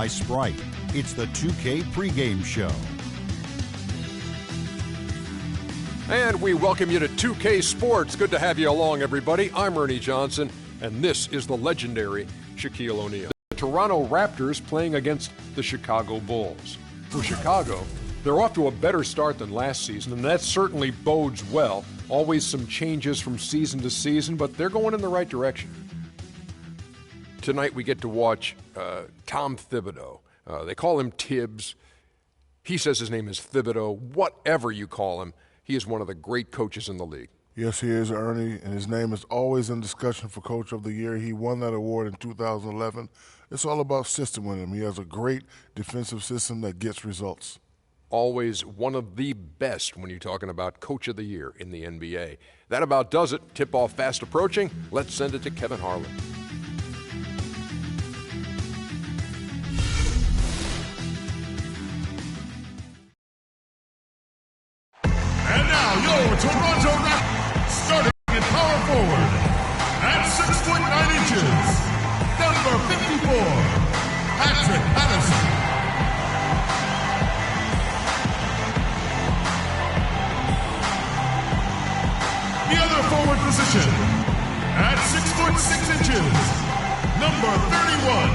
by Sprite. It's the 2K pregame show. And we welcome you to 2K Sports. Good to have you along, everybody. I'm Ernie Johnson, and this is the legendary Shaquille O'Neal. The Toronto Raptors playing against the Chicago Bulls. For Chicago, they're off to a better start than last season, and that certainly bodes well. Always some changes from season to season, but they're going in the right direction. Tonight we get to watch Tom Thibodeau. They call him Tibbs. He says his name is Thibodeau. Whatever you call him, he is one of the great coaches in the league. Yes, he is, Ernie, and his name is always in discussion for Coach of the Year. He won that award in 2011. It's all about system with him. He has a great defensive system that gets results. Always one of the best when you're talking about Coach of the Year in the NBA. That about does it. Tip-off fast approaching. Let's send it to Kevin Harlan. And now, your Toronto Raptors, starting at power forward, at 6 foot 9 inches, number 54, Patrick Patterson. The other forward position, at 6 foot 6 inches, number 31,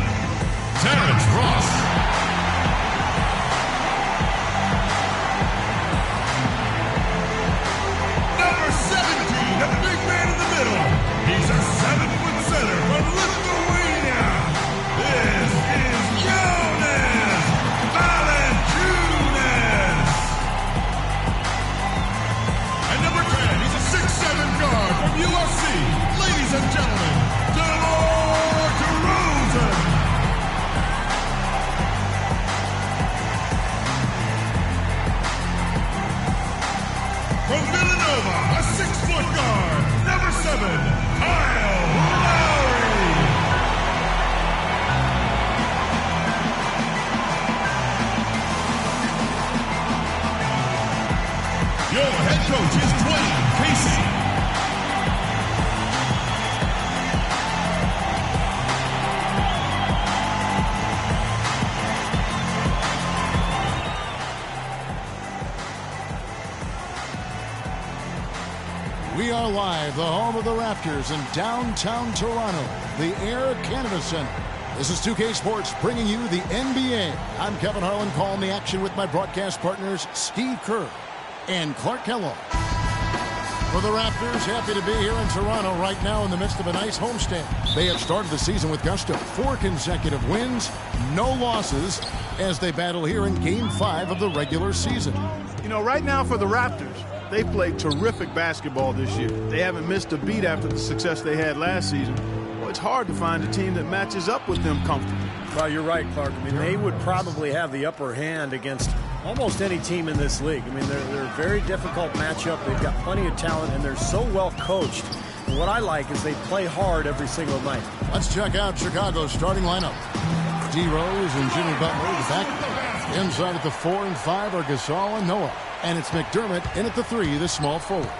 Terrence Ross. Number 17, a big man in the middle. He's a 7-foot center from Lithuania. This is Jonas Valanciunas. And number 10, he's a 6'7" guard from USC. Ladies and gentlemen, DeMar DeRozan. From Villanova, a 6-foot guard, number 7, Kyle Lowry. Your head coach is Dwayne Casey. We are live, the home of the Raptors in downtown Toronto, the Air Canada Centre. This is 2K Sports bringing you the NBA. I'm Kevin Harlan calling the action with my broadcast partners Steve Kerr and Clark Kellogg. For the Raptors, happy to be here in Toronto right now in the midst of a nice homestand. They have started the season with gusto. 4 consecutive wins, no losses, as they battle here in Game 5 of the regular season. You know, right now for the Raptors, they played terrific basketball this year. They haven't missed a beat after the success they had last season. Well, it's hard to find a team that matches up with them comfortably. Well, you're right, Clark. I mean, they would probably have the upper hand against almost any team in this league. I mean, they're a very difficult matchup. They've got plenty of talent, and they're so well coached. And what I like is they play hard every single night. Let's check out Chicago's starting lineup. D. Rose and Jimmy Butler at the back. Inside at the 4 and 5 are Gasol and Noah. And it's McDermott in at the 3, the small forward.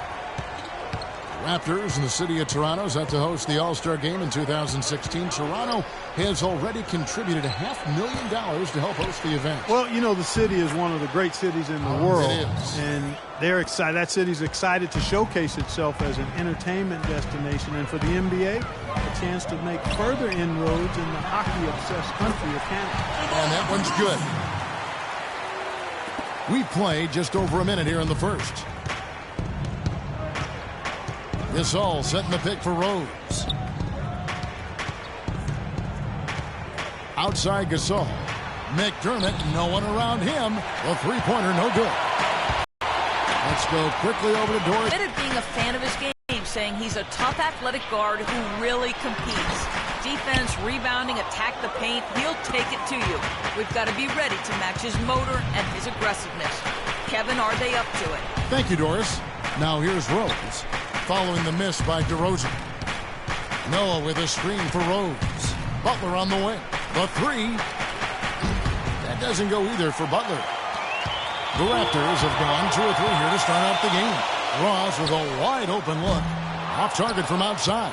Raptors in the city of Toronto set to host the All-Star Game in 2016. Toronto has already contributed $500,000 to help host the event. Well, you know, the city is one of the great cities in the world. It is. And they're excited. That city's excited to showcase itself as an entertainment destination. And for the NBA, a chance to make further inroads in the hockey-obsessed country of Canada. And that one's good. We play just over a minute here in the first. Gasol setting the pick for Rose. Outside Gasol. McDermott, no one around him. The three-pointer, no good. Let's go quickly over to Doris. Admitted being a fan of his game, saying he's a tough athletic guard who really competes. Defense, rebounding, attack the paint, he'll take it to you. We've got to be ready to match his motor and his aggressiveness. Kevin, are they up to it? Thank you, Doris. Now here's Rose, following the miss by DeRozan. Noah with a screen for Rose. Butler on the wing. The 3. That doesn't go either for Butler. The Raptors have gone 2 or 3 here to start out the game. Ross with a wide open look. Off target from outside.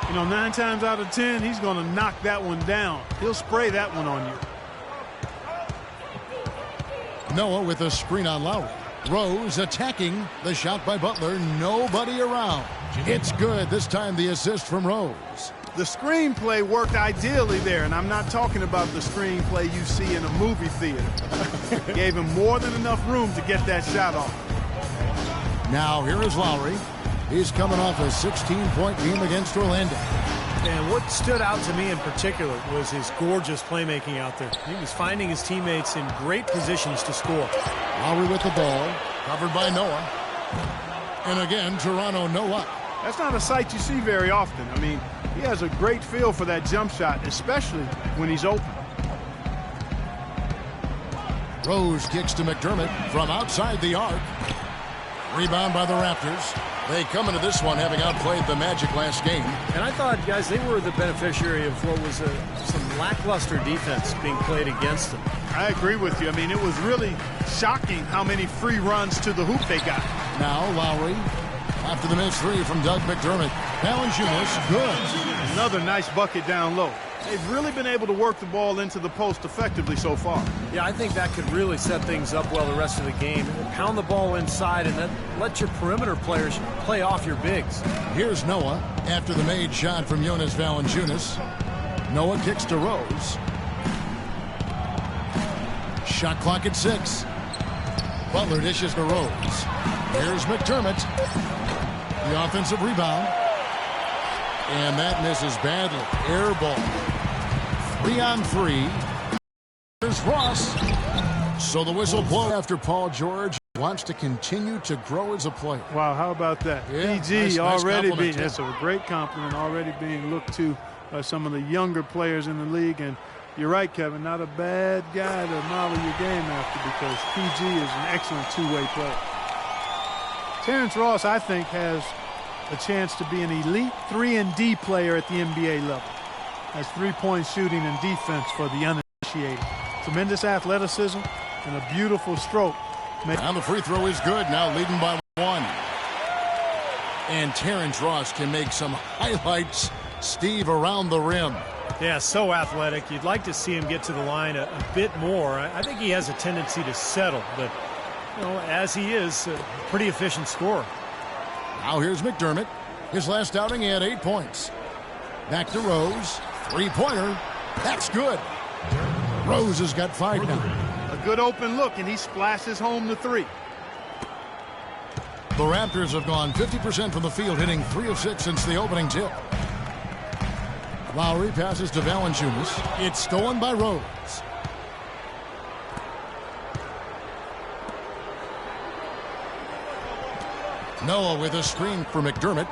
You know, 9 times out of 10, he's going to knock that one down. He'll spray that one on you. Noah with a screen on Lowry. Rose attacking. The shot by Butler. Nobody around. It's good. This time the assist from Rose. The screenplay worked ideally there, and I'm not talking about the screenplay you see in a movie theater. Gave him more than enough room to get that shot off. Now here is Lowry. He's coming off a 16-point game against Orlando. And what stood out to me in particular was his gorgeous playmaking out there. He was finding his teammates in great positions to score. Lowry with the ball, covered by Noah. And again, Toronto Noah. That's not a sight you see very often. I mean, he has a great feel for that jump shot, especially when he's open. Rose kicks to McDermott from outside the arc. Rebound by the Raptors. They come into this one having outplayed the Magic last game. And I thought, guys, they were the beneficiary of what was some lackluster defense being played against them. I agree with you. I mean, it was really shocking how many free runs to the hoop they got. Now Lowry, after the missed three from Doug McDermott. Valanciunas, good. Another nice bucket down low. They've really been able to work the ball into the post effectively so far. Yeah, I think that could really set things up well the rest of the game. Pound the ball inside and then let your perimeter players play off your bigs. Here's Noah after the made shot from Jonas Valanciunas. Noah kicks to Rose. Shot clock at 6. Butler dishes to Rose. Here's McDermott. The offensive rebound. And that misses badly. Air ball. 3-on-3. Here's Ross. So the whistle blows after Paul George wants to continue to grow as a player. Wow, how about that? Yeah, PG already nice being, that's a great compliment, already being looked to by some of the younger players in the league. And you're right, Kevin, not a bad guy to model your game after, because PG is an excellent two-way player. Terrence Ross, I think, has a chance to be an elite 3-and-D player at the NBA level. Has three-point shooting and defense for the uninitiated. Tremendous athleticism and a beautiful stroke. And the free throw is good, now leading by 1. And Terrence Ross can make some highlights, Steve, around the rim. Yeah, so athletic. You'd like to see him get to the line a bit more. I think he has a tendency to settle, but you know, as he is, a pretty efficient scorer. Now here's McDermott. His last outing, he had 8 points. Back to Rose. Three-pointer. That's good. Rose has got 5 now. A good open look, and he splashes home the 3. The Raptors have gone 50% from the field, hitting 3 of 6 since the opening tip. Lowry passes to Valanciunas. It's stolen by Rose. Noah with a screen for McDermott.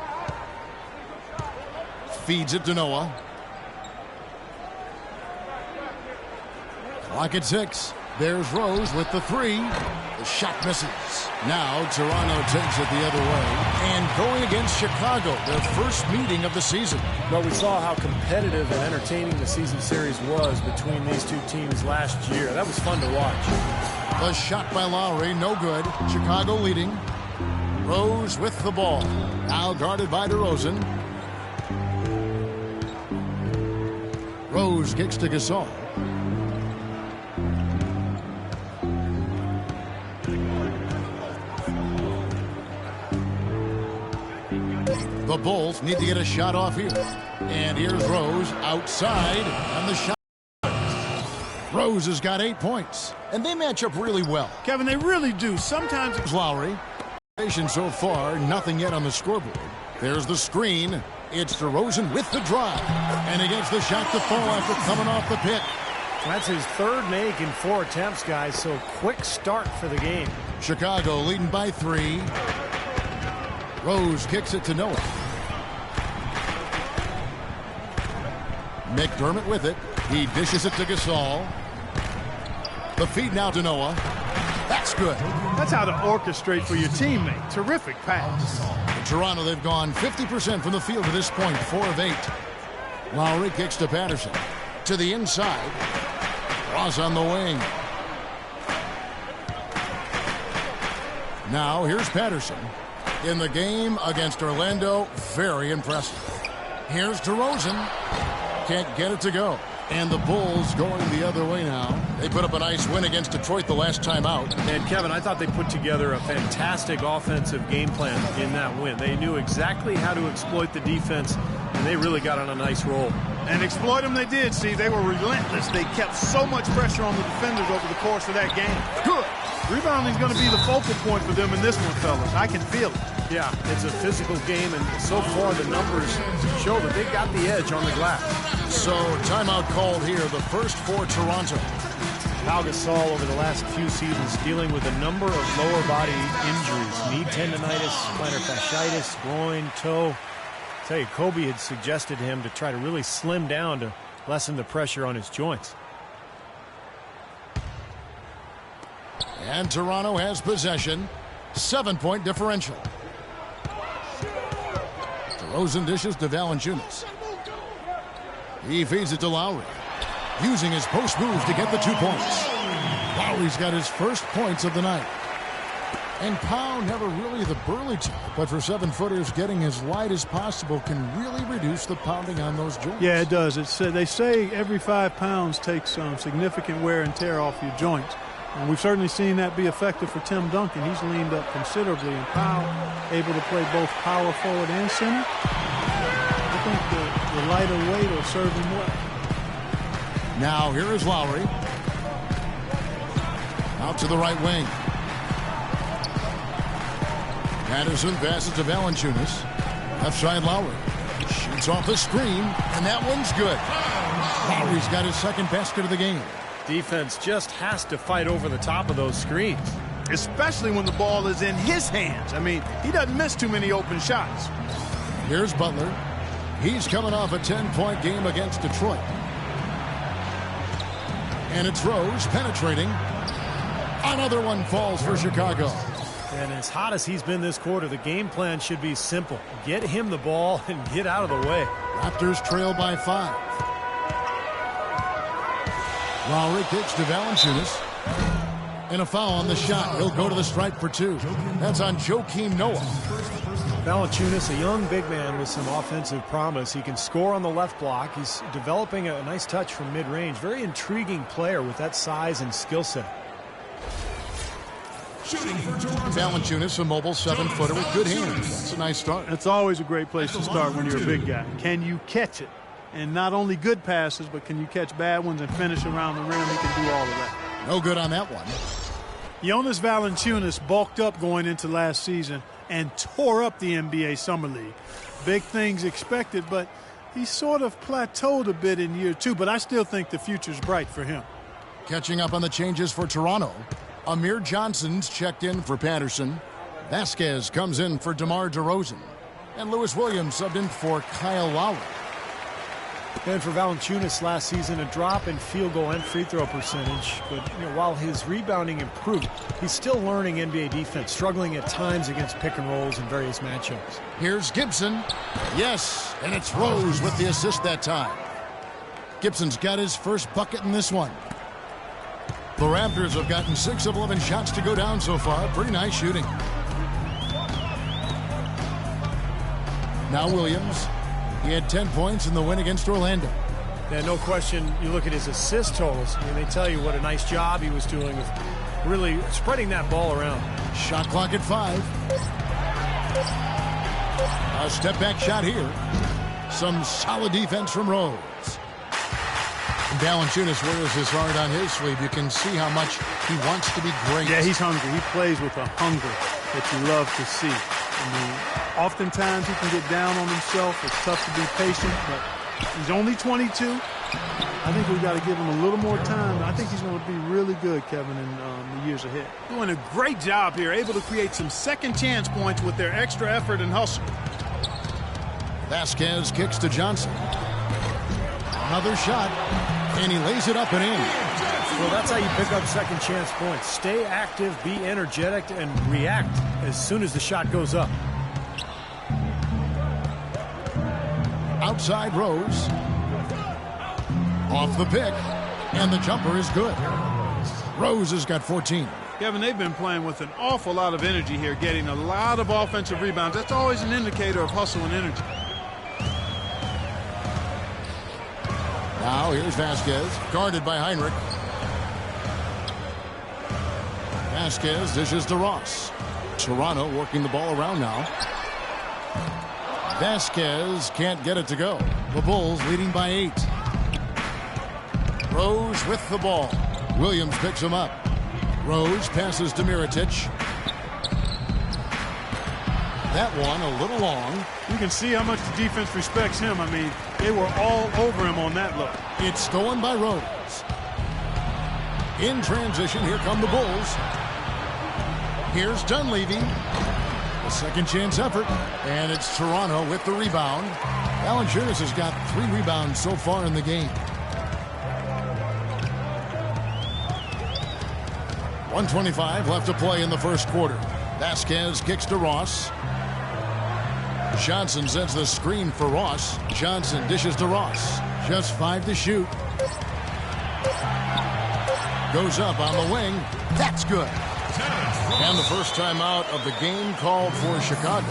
Feeds it to Noah. Clock at 6. There's Rose with the 3. The shot misses. Now Toronto takes it the other way. And going against Chicago, their first meeting of the season. Well, we saw how competitive and entertaining the season series was between these two teams last year. That was fun to watch. The shot by Lowry, no good. Chicago leading. Rose with the ball. Now guarded by DeRozan. Rose kicks to Gasol. The Bulls need to get a shot off here. And here's Rose outside. And the shot. Rose has got 8 points. And they match up really well. Kevin, they really do. Sometimes it's Lowry. So far, nothing yet on the scoreboard. There's the screen. It's DeRozan with the drive. And he gets the shot to fall after coming off the pick. That's his third make in 4 attempts, guys, so quick start for the game. Chicago leading by 3. Rose kicks it to Noah. McDermott with it. He dishes it to Gasol. The feed now to Noah. That's good. That's how to orchestrate for your teammate. Terrific pass. In Toronto, they've gone 50% from the field to this point, 4 of 8. Lowry kicks to Patterson. To the inside. Ross on the wing. Now, here's Patterson. In the game against Orlando, very impressive. Here's DeRozan. Can't get it to go. And the Bulls going the other way now. They put up a nice win against Detroit the last time out. And Kevin, I thought they put together a fantastic offensive game plan in that win. They knew exactly how to exploit the defense, and they really got on a nice roll. And exploit them they did, see. They were relentless. They kept so much pressure on the defenders over the course of that game. Good. Rebounding is going to be the focal point for them in this one, fellas. I can feel it. Yeah, it's a physical game, and so far the numbers show that they got the edge on the glass. So, timeout called here, the first for Toronto. Pau Gasol over the last few seasons dealing with a number of lower body injuries. Knee tendonitis, plantar fasciitis, groin, toe. I tell you, Kobe had suggested to him to try to really slim down to lessen the pressure on his joints. And Toronto has possession. 7-point differential. DeRozan dishes to Valanciunas. He feeds it to Lowry. Using his post moves to get the 2 points. Lowry's got his first points of the night. And Pau, never really the burly type, but for 7-footers, getting as light as possible can really reduce the pounding on those joints. Yeah, it does. They say every 5 pounds takes some significant wear and tear off your joints. And we've certainly seen that be effective for Tim Duncan. He's leaned up considerably, and Pau able to play both power forward and center. I think the lighter weight will serve him well. Now here is Lowry. Out to the right wing. Patterson passes to Valanciunas. Left side Lowry. Shoots off the screen, and that one's good. Lowry's got his second basket of the game. Defense just has to fight over the top of those screens. Especially when the ball is in his hands. I mean, he doesn't miss too many open shots. Here's Butler. He's coming off a 10-point game against Detroit. And it's Rose penetrating. Another one falls for Chicago. And as hot as he's been this quarter, the game plan should be simple. Get him the ball and get out of the way. Raptors trail by 5. Lowry kicks to Valanciunas. And a foul on the shot. He'll go to the stripe for 2. That's on Joakim Noah. Valanciunas, a young big man with some offensive promise. He can score on the left block. He's developing a nice touch from mid-range. Very intriguing player with that size and skill set. Valanciunas, a mobile 7-footer with good hands. That's a nice start. It's always a great place to start when you're a big guy. Can you catch it? And not only good passes, but can you catch bad ones and finish around the rim? He can do all of that. No good on that one. Jonas Valanciunas bulked up going into last season and tore up the NBA Summer League. Big things expected, but he sort of plateaued a bit in year 2, but I still think the future's bright for him. Catching up on the changes for Toronto. Amir Johnson's checked in for Patterson. Vasquez comes in for DeMar DeRozan. And Lewis Williams subbed in for Kyle Lowry. And for Valanciunas last season, a drop in field goal and free throw percentage. But while his rebounding improved, he's still learning NBA defense, struggling at times against pick and rolls in various matchups. Here's Gibson. Yes, and it's Rose with the assist that time. Gibson's got his first bucket in this one. The Raptors have gotten 6 of 11 shots to go down so far. Pretty nice shooting. Now Williams. He had 10 points in the win against Orlando. Yeah, no question. You look at his assist totals. I mean, they tell you what a nice job he was doing of really spreading that ball around. Shot clock at 5. A step back shot here. Some solid defense from Rose. Valanciunas wears his heart on his sleeve. You can see how much he wants to be great. Yeah, he's hungry. He plays with a hunger that you love to see. I mean, oftentimes he can get down on himself. It's tough to be patient, but he's only 22. I think we've got to give him a little more time. I think he's going to be really good, Kevin, in the years ahead. Doing a great job here, able to create some second chance points with their extra effort and hustle. Vasquez kicks to Johnson. Another shot, and he lays it up and in. Well, that's how you pick up second chance points. Stay active, be energetic, and react as soon as the shot goes up. Outside Rose. Off the pick, and the jumper is good. Rose has got 14. Kevin, they've been playing with an awful lot of energy here, getting a lot of offensive rebounds. That's always an indicator of hustle and energy. Now here's Vasquez, guarded by Heinrich. Vasquez dishes to Ross. Toronto working the ball around now. Vasquez can't get it to go. The Bulls leading by 8. Rose with the ball. Williams picks him up. Rose passes to Mirotic. That one a little long. You can see how much the defense respects him. I mean, they were all over him on that look. It's stolen by Rose. In transition, here come the Bulls. Here's Dunleavy. A second chance effort. And it's Toronto with the rebound. Valanciunas has got 3 rebounds so far in the game. 1:25 left to play in the first quarter. Vasquez kicks to Ross. Johnson sends the screen for Ross. Johnson dishes to Ross. Just 5 to shoot. Goes up on the wing. That's good. And the first timeout of the game called for Chicago.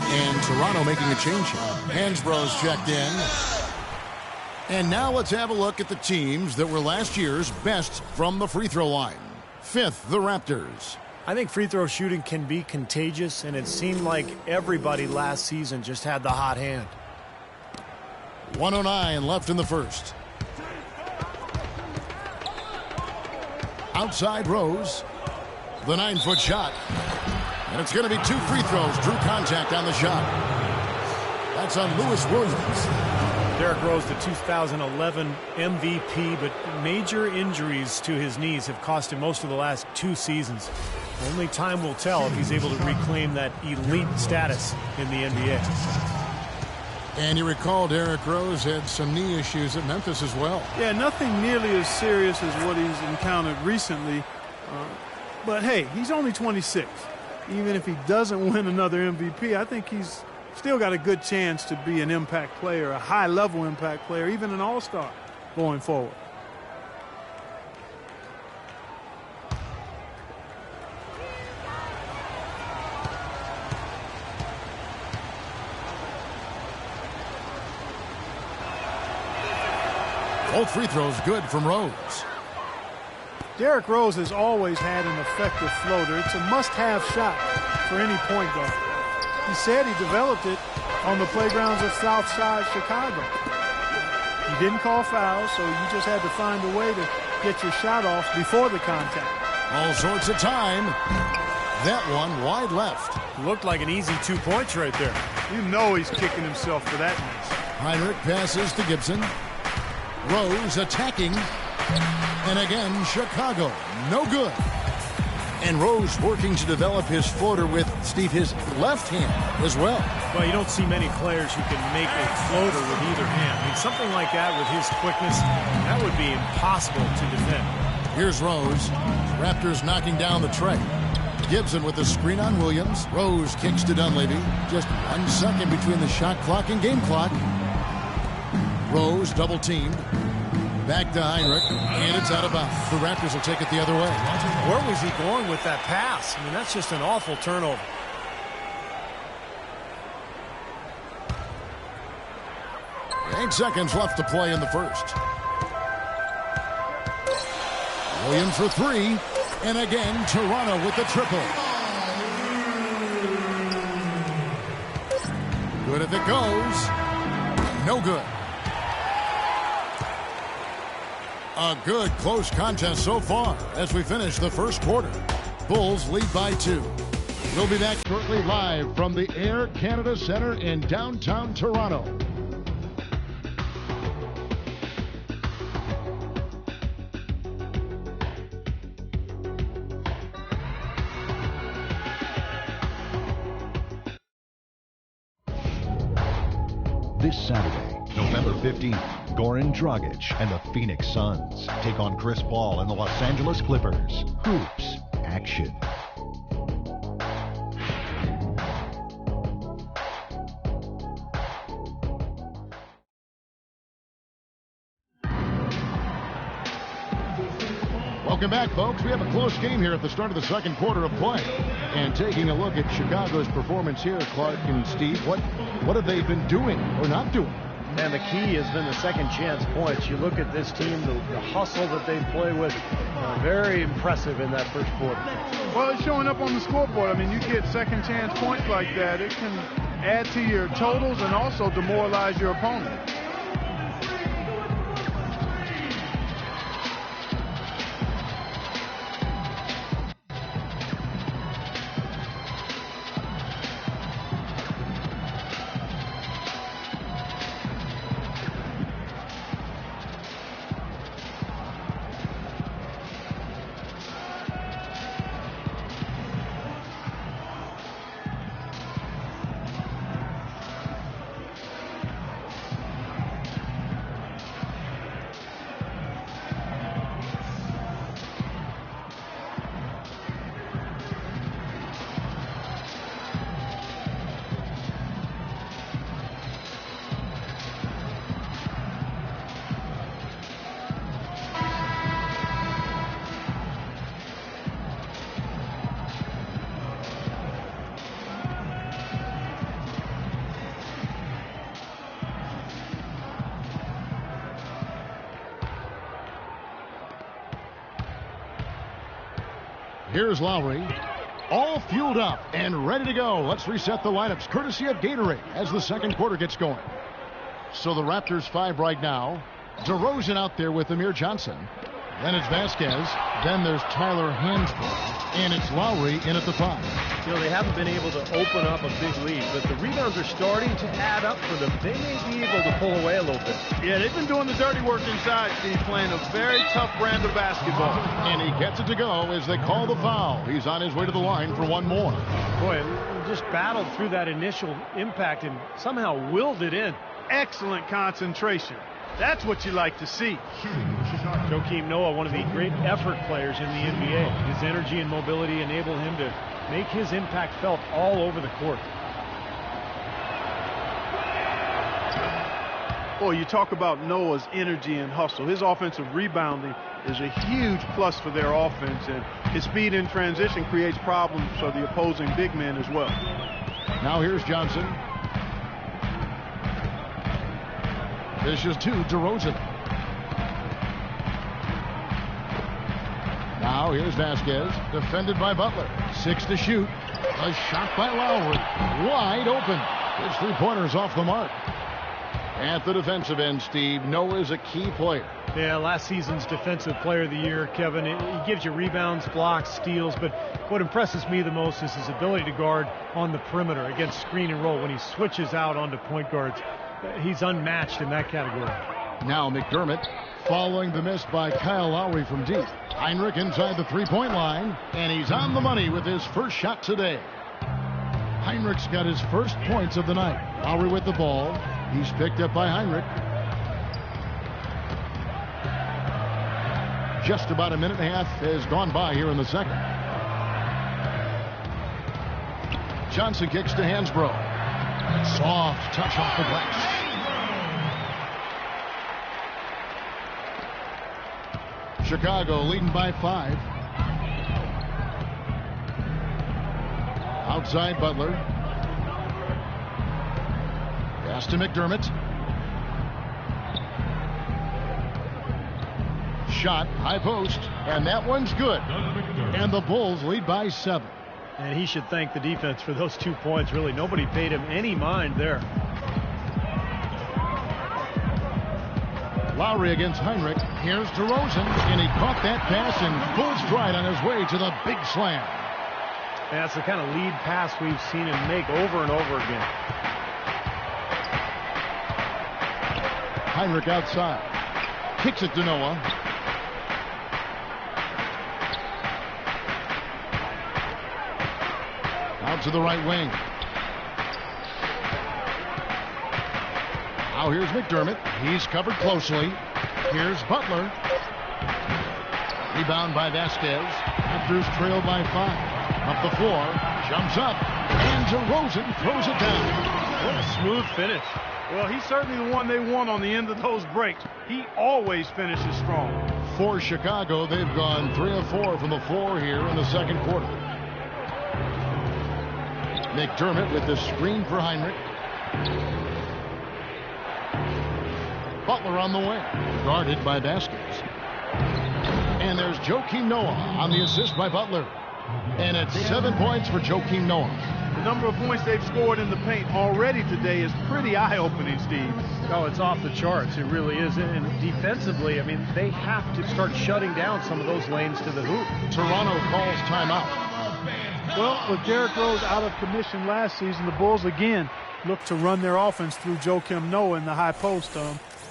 And Toronto making a change here. Hansbrough's checked in. And now let's have a look at the teams that were last year's best from the free throw line. 5th, the Raptors. I think free throw shooting can be contagious, and it seemed like everybody last season just had the hot hand. 1:09 left in the first. Outside Rose. The 9-foot shot. And it's going to be 2 free throws. Drew contact on the shot. That's on Lewis Williams. Derrick Rose, the 2011 MVP, but major injuries to his knees have cost him most of the last 2 seasons. Only time will tell if he's able to reclaim that elite status in the NBA. And you recall Derrick Rose had some knee issues at Memphis as well. Yeah, nothing nearly as serious as what he's encountered recently. But hey, he's only 26. Even if he doesn't win another MVP, I think he's still got a good chance to be an impact player, a high-level impact player, even an all-star going forward. Both free throws good from Rose. Derrick Rose has always had an effective floater. It's a must-have shot for any point guard. He said he developed it on the playgrounds of Southside Chicago. You didn't call fouls, so you just had to find a way to get your shot off before the contact. All sorts of time. That one wide left. Looked like an easy 2 points right there. You know he's kicking himself for that miss. Heinrich passes to Gibson. Rose attacking. And again, Chicago. No good. And Rose working to develop his floater with, Steve, his left hand as well. Well, you don't see many players who can make a floater with either hand. I mean, something like that with his quickness, that would be impossible to defend. Here's Rose. Raptors knocking down the tray. Gibson with the screen on Williams. Rose kicks to Dunleavy. Just 1 second between the shot clock and game clock. Rose double teamed. Back to Heinrich, and it's out of bounds. The Raptors will take it the other way. Where was he going with that pass? I mean, that's just an awful turnover. Eight seconds left to play in the first. Williams for 3, and again, Toronto with the triple. Good if it goes. No good. A good close contest so far as we finish the first quarter. Bulls lead by 2. We'll be back shortly live from the Air Canada Center in downtown Toronto. This Saturday, November 15th, Goran Dragic and the Phoenix Suns take on Chris Paul and the Los Angeles Clippers. Hoops action. Welcome back, folks. We have a close game here at the start of the second quarter of play. And taking a look at Chicago's performance here, Clark and Steve, what have they been doing or not doing? And the key has been the second chance points. You look at this team, the hustle that they play with, very impressive in that first quarter. Well, it's showing up on the scoreboard. I mean, you get second chance points like that, it can add to your totals and also demoralize your opponent. Here's Lowry, all fueled up and ready to go. Let's reset the lineups, courtesy of Gatorade, as the second quarter gets going. So the Raptors 5 right now. DeRozan out there with Amir Johnson. Then it's Vasquez. Then there's Tyler Hansbrough. And it's Lowry in at the 5. You know, they haven't been able to open up a big lead, but the rebounds are starting to add up for them. They may be able to pull away a little bit. Yeah, they've been doing the dirty work inside, Steve, playing a very tough brand of basketball. And he gets it to go as they call the foul. He's on his way to the line for one more. Boy, just battled through that initial impact and somehow willed it in. Excellent concentration. That's what you like to see. Joakim Noah, one of the great effort players in the NBA. His energy and mobility enable him to make his impact felt all over the court. Boy, you talk about Noah's energy and hustle. His offensive rebounding is a huge plus for their offense, and his speed in transition creates problems for the opposing big men as well. Now here's Johnson. Dishes to DeRozan. Now here's Vasquez, defended by Butler. 6 to shoot. A shot by Lowry. Wide open. His three-pointer's off the mark. At the defensive end, Steve, Noah's a key player. Yeah, last season's Defensive Player of the Year, Kevin. He gives you rebounds, blocks, steals, but what impresses me the most is his ability to guard on the perimeter against screen and roll when he switches out onto point guards. He's unmatched in that category. Now McDermott following the miss by Kyle Lowry from deep. Heinrich inside the three-point line, and he's on the money with his first shot today. Heinrich's got his first points of the night. Lowry with the ball. He's picked up by Heinrich. Just about a minute and a half has gone by here in the second. Johnson kicks to Hansbrough. Soft touch off the glass. Chicago leading by 5. Outside Butler. Pass to McDermott. Shot, high post, and that one's good. And the Bulls lead by 7. And he should thank the defense for those 2 points. Really, nobody paid him any mind there. Lowry against Heinrich. Here's DeRozan, and he caught that pass in full stride on his way to the big slam. And that's the kind of lead pass we've seen him make over and over again. Heinrich outside. Kicks it to Noah. Out to the right wing. Now here's McDermott. He's covered closely. Here's Butler. Rebound by Vasquez. Raptors trail by 5. Up the floor. Jumps up. And DeRozan throws it down. What a smooth finish. Well, he's certainly the one they want on the end of those breaks. He always finishes strong. for Chicago. They've gone 3 of 4 from the floor here in the second quarter. McDermott with the screen for Heinrich. Butler on the wing, guarded by Baskets. And there's Joakim Noah on the assist by Butler. And it's 7 points for Joakim Noah. The number of points they've scored in the paint already today is pretty eye-opening, Steve. Oh, it's off the charts. It really is. And defensively, I mean, they have to start shutting down some of those lanes to the hoop. Toronto calls timeout. Well, with Derrick Rose out of commission last season, the Bulls again look to run their offense through Joakim Noah in the high post.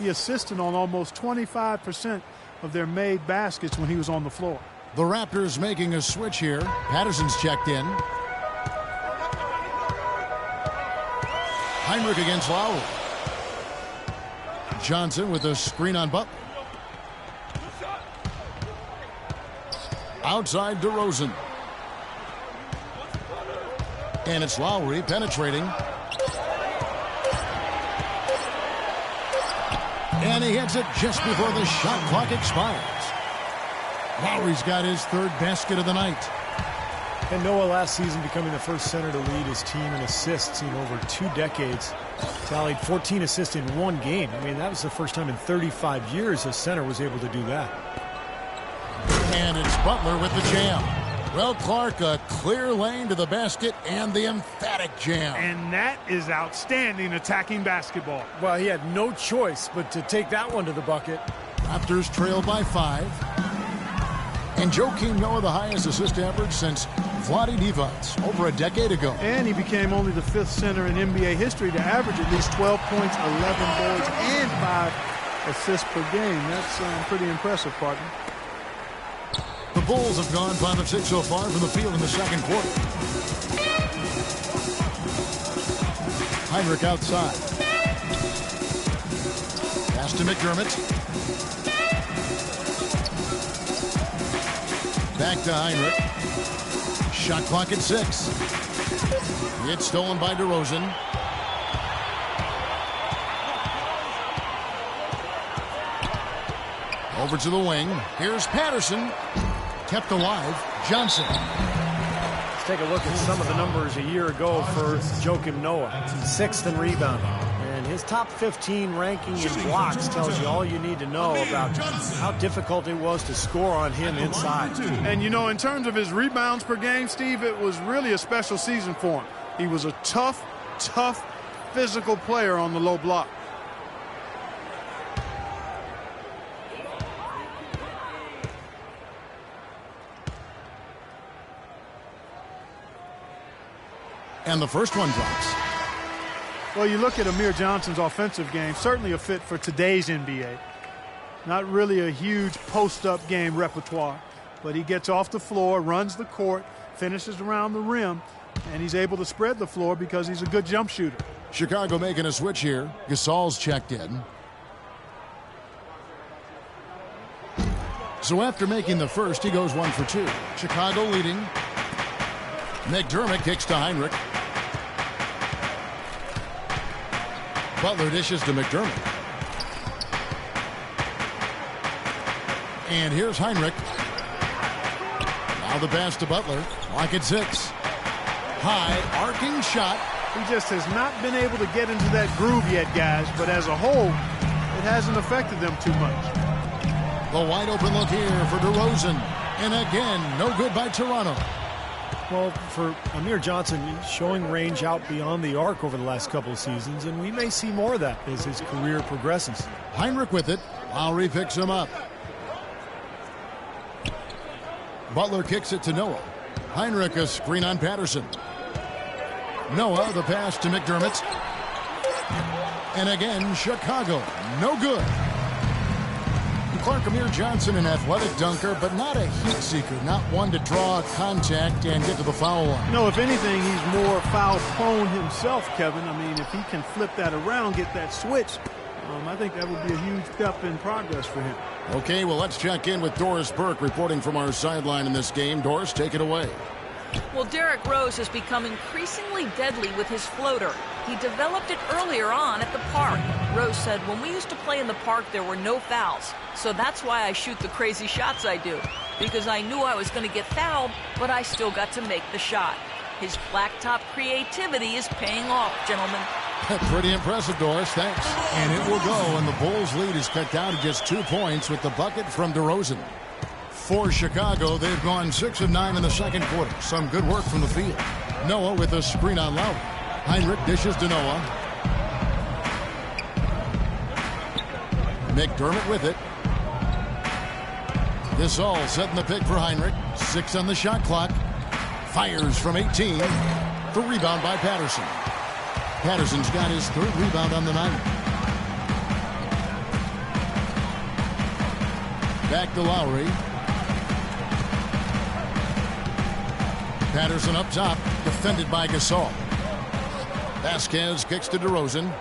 He assisted on almost 25% of their made baskets when he was on the floor. The Raptors making a switch here. Patterson's checked in. Heinrich against Lowry. Johnson with a screen on Butler. Outside DeRozan. And it's Lowry penetrating. And he hits it just before the shot clock expires. Lowry's got his third basket of the night. And Noah last season becoming the first center to lead his team in assists in over 2 decades. Tallied 14 assists in 1 game. I mean, that was the first time in 35 years a center was able to do that. And it's Butler with the jam. Well, Clark, a clear lane to the basket and the emphatic jam. And that is outstanding attacking basketball. Well, he had no choice but to take that one to the bucket. Raptors trail by 5. And Joakim Noah, the highest assist average since Vlade Divac over a decade ago. And he became only the 5th center in NBA history to average at least 12 points, 11 boards, and 5 assists per game. That's pretty impressive, partner. The Bulls have gone 5 of 6 so far from the field in the second quarter. Heinrich outside. Pass to McDermott. Back to Heinrich. Shot clock at 6. It's stolen by DeRozan. Over to the wing. Here's Patterson. Kept alive. Johnson. Let's take a look at some of the numbers a year ago for Joakim Noah. 6th in rebounding. And his top 15 ranking in blocks tells you all you need to know about how difficult it was to score on him inside. And, you know, in terms of his rebounds per game, Steve, it was really a special season for him. He was a tough, physical player on the low block. And the first one drops. Well, you look at Amir Johnson's offensive game, certainly a fit for today's NBA. Not really a huge post-up game repertoire, but he gets off the floor, runs the court, finishes around the rim, and he's able to spread the floor because he's a good jump shooter. Chicago making a switch here. Gasol's checked in. So after making the first, he goes 1 for 2. Chicago leading. McDermott kicks to Heinrich. Butler dishes to McDermott. And here's Heinrich. Now the pass to Butler. Clock at 6. High, arcing shot. He just has not been able to get into that groove yet, guys, but as a whole, it hasn't affected them too much. The wide open look here for DeRozan. And again, no good by Toronto. Well, for Amir Johnson, he's showing range out beyond the arc over the last couple of seasons, and we may see more of that as his career progresses. Heinrich with it. Lowry picks him up. Butler kicks it to Noah. Heinrich a screen on Patterson. Noah the pass to McDermott. And again, Chicago. No good. Clark, Amir Johnson, an athletic dunker, but not a heat seeker, not one to draw contact and get to the foul line. No, if anything, he's more foul prone himself, Kevin. I mean, if he can flip that around, get that switch, I think that would be a huge step in progress for him. Okay, well, let's check in with Doris Burke reporting from our sideline in this game. Doris, take it away. Well, Derrick Rose has become increasingly deadly with his floater. He developed it earlier on at the park. Rose said, when we used to play in the park, there were no fouls. So that's why I shoot the crazy shots I do. Because I knew I was going to get fouled, but I still got to make the shot. His blacktop creativity is paying off, gentlemen. Pretty impressive, Doris. Thanks. And it will go, and the Bulls' lead is cut down to just 2 points with the bucket from DeRozan. For Chicago, they've gone 6 of 9 in the second quarter. Some good work from the field. Noah with a screen on Lowry. Heinrich dishes to Noah. McDermott with it. Gasol setting the pick for Heinrich. 6 on the shot clock. Fires from 18. The rebound by Patterson. Patterson's got his 3rd rebound on the night. Back to Lowry. Patterson up top, defended by Gasol. Vasquez kicks to DeRozan.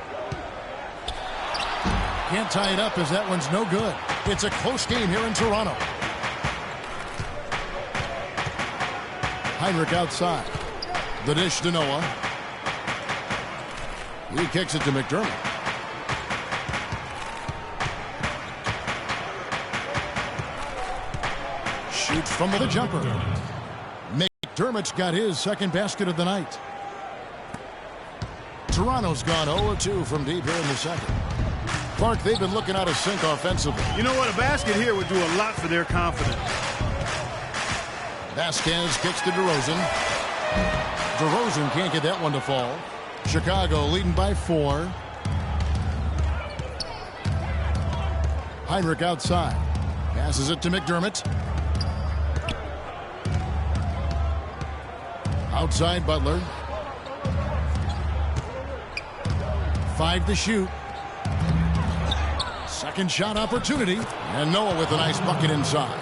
Can't tie it up as that one's no good. It's a close game here in Toronto. Heinrich outside. The dish to Noah. He kicks it to McDermott. Shoots from the jumper. McDermott's got his 2nd basket of the night. Toronto's gone 0-2 from deep here in the second. Clark, they've been looking out of sync offensively. You know what? A basket here would do a lot for their confidence. Vasquez kicks to DeRozan. DeRozan can't get that one to fall. Chicago leading by 4. Heinrich outside. Passes it to McDermott. Outside Butler. 5 to shoot. Second shot opportunity. And Noah with a nice bucket inside.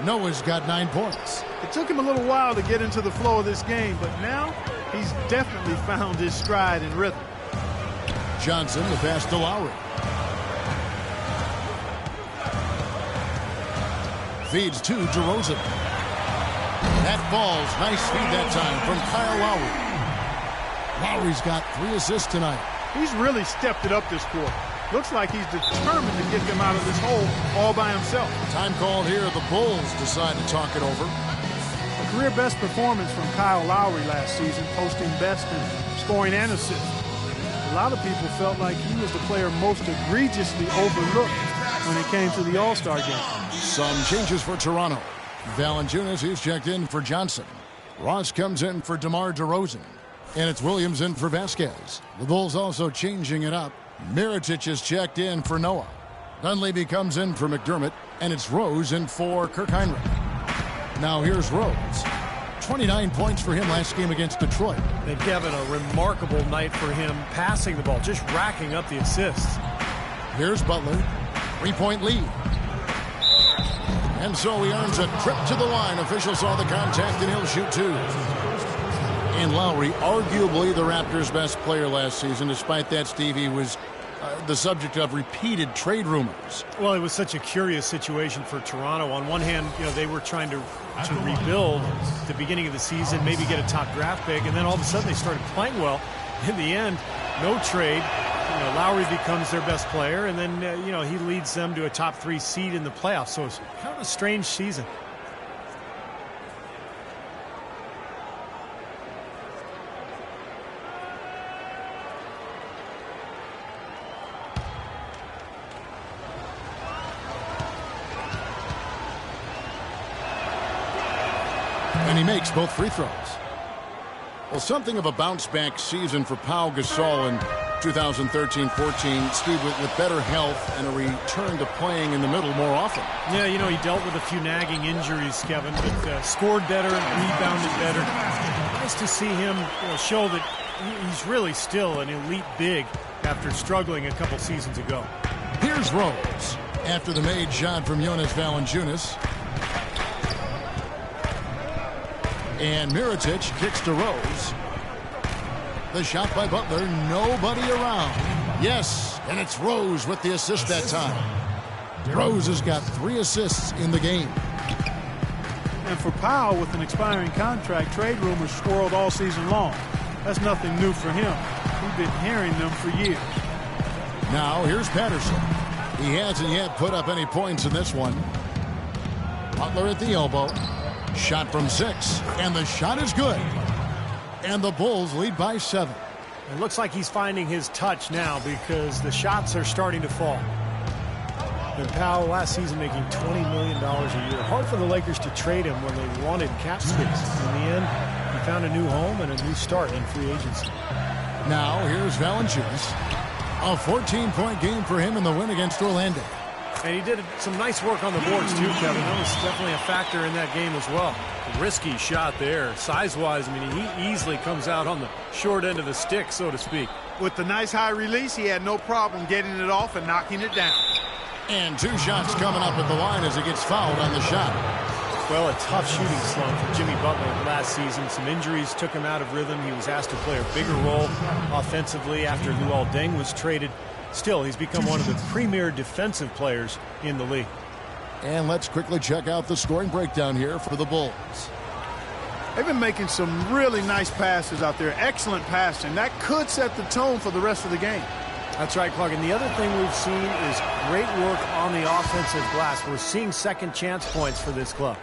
Noah's got 9 points. It took him a little while to get into the flow of this game, but now he's definitely found his stride and rhythm. Johnson, the pass to Lowry. Feeds to DeRozan. That falls. Nice feed that time from Kyle Lowry. Lowry's got 3 assists tonight. He's really stepped it up this quarter. Looks like he's determined to get them out of this hole all by himself. Time called here. The Bulls decide to talk it over. A career best performance from Kyle Lowry last season, posting best in scoring and assists. A lot of people felt like he was the player most egregiously overlooked when it came to the All-Star game. Some changes for Toronto. Valanciunas, he's checked in for Johnson. Ross comes in for DeMar DeRozan. And it's Williams in for Vasquez. The Bulls also changing it up. Mirotic is checked in for Noah. Dunleavy comes in for McDermott. And it's Rose in for Kirk Heinrich. Now here's Rose. 29 points for him last game against Detroit. They've given a remarkable night for him passing the ball, just racking up the assists. Here's Butler. 3-point lead. And so he earns a trip to the line. Officials saw the contact and he'll shoot 2. And Lowry, arguably the Raptors' best player last season. Despite that, Steve, he was the subject of repeated trade rumors. Well, it was such a curious situation for Toronto. On one hand, they were trying to rebuild at the beginning of the season, maybe get a top draft pick, and then all of a sudden they started playing well. In the end, no trade. Lowry becomes their best player, and then he leads them to a top 3 seed in the playoffs. So it's kind of a strange season. And he makes both free throws. Well, something of a bounce-back season for Pau Gasol in 2013-14, Steve, with better health and a return to playing in the middle more often. Yeah, he dealt with a few nagging injuries, Kevin, but scored better, rebounded better. Nice to see him show that he's really still an elite big after struggling a couple seasons ago. Here's Rose after the made shot from Jonas Valanciunas. And Mirotic kicks to Rose. The shot by Butler, nobody around. Yes, and it's Rose with the assist that time. Rose has got 3 assists in the game. And for Powell, with an expiring contract, trade rumors swirled all season long. That's nothing new for him. We've been hearing them for years. Now here's Patterson. He hasn't yet put up any points in this one. Butler at the elbow. Shot from 6, and the shot is good. And the Bulls lead by 7. It looks like he's finding his touch now because the shots are starting to fall. And Powell last season making $20 million a year. Hard for the Lakers to trade him when they wanted cap space. In the end, he found a new home and a new start in free agency. Now here's Valanciunas. A 14-point game for him in the win against Orlando. And he did some nice work on the boards too, Kevin. That was definitely a factor in that game as well. Risky shot there. Size-wise, I mean, he easily comes out on the short end of the stick, so to speak. With the nice high release, he had no problem getting it off and knocking it down. And 2 shots coming up at the line as he gets fouled on the shot. Well, a tough shooting slump for Jimmy Butler last season. Some injuries took him out of rhythm. He was asked to play a bigger role offensively after Luol Deng was traded. Still, he's become one of the premier defensive players in the league. And let's quickly check out the scoring breakdown here for the Bulls. They've been making some really nice passes out there. Excellent passing. That could set the tone for the rest of the game. That's right, Clark. And the other thing we've seen is great work on the offensive glass. We're seeing second chance points for this club.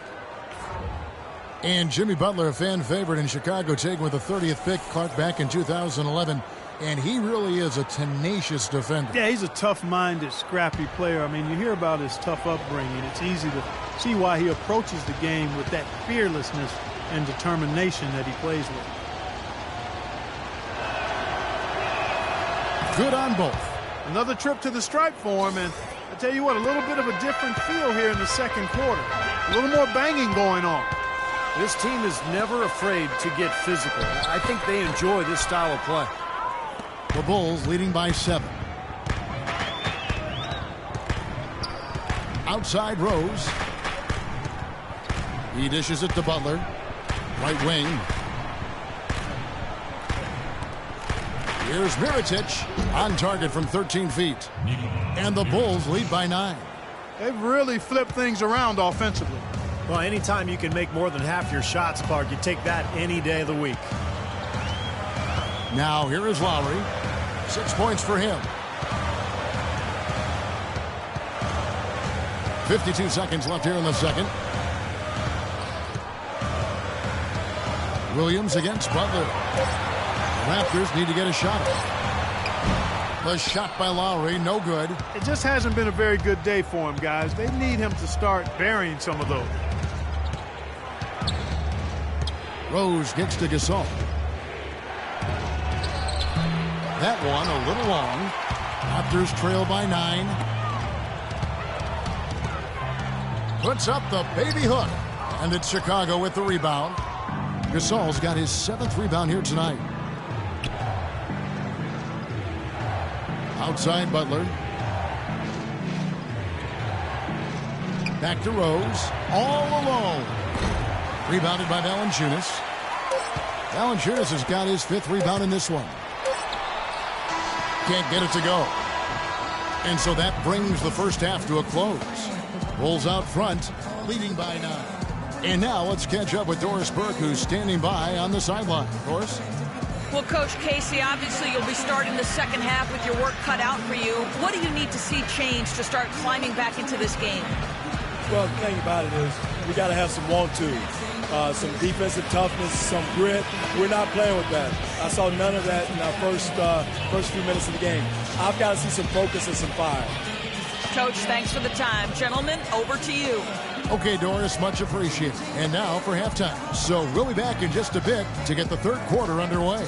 And Jimmy Butler, a fan favorite in Chicago, taken with the 30th pick, Clark, back in 2011. And he really is a tenacious defender. Yeah, he's a tough-minded, scrappy player. I mean, you hear about his tough upbringing. It's easy to see why he approaches the game with that fearlessness and determination that he plays with. Good on both. Another trip to the stripe for him, and I tell you what, a little bit of a different feel here in the second quarter. A little more banging going on. This team is never afraid to get physical. I think they enjoy this style of play. The Bulls leading by 7. Outside Rose. He dishes it to Butler. Right wing. Here's Mirotic on target from 13 feet. And the Bulls lead by 9. They've really flipped things around offensively. Well, anytime you can make more than half your shots, Clark, you take that any day of the week. Now here is Lowry. 6 points for him. 52 seconds left here in the second. Williams against Butler. The Raptors need to get a shot. The shot by Lowry, no good. It just hasn't been a very good day for him, guys. They need him to start burying some of those. Rose gets to Gasol. That one a little long. Raptors trail by 9. Puts up the baby hook. And it's Chicago with the rebound. Gasol's got his 7th rebound here tonight. Outside Butler. Back to Rose. All alone. Rebounded by Valanciunas. Valanciunas has got his 5th rebound in this one. Can't get it to go. And so that brings the first half to a close. Bulls out front, leading by 9. And now let's catch up with Doris Burke, who's standing by on the sideline. Doris? Well, Coach Casey, obviously you'll be starting the second half with your work cut out for you. What do you need to see change to start climbing back into this game? Well, the thing about it is we got to have some want-to. Some defensive toughness, some grit. We're not playing with that. I saw none of that in our first few minutes of the game. I've got to see some focus and some fire. Coach, thanks for the time. Gentlemen, over to you. Okay, Doris, much appreciated. And now for halftime. So we'll be back in just a bit to get the third quarter underway.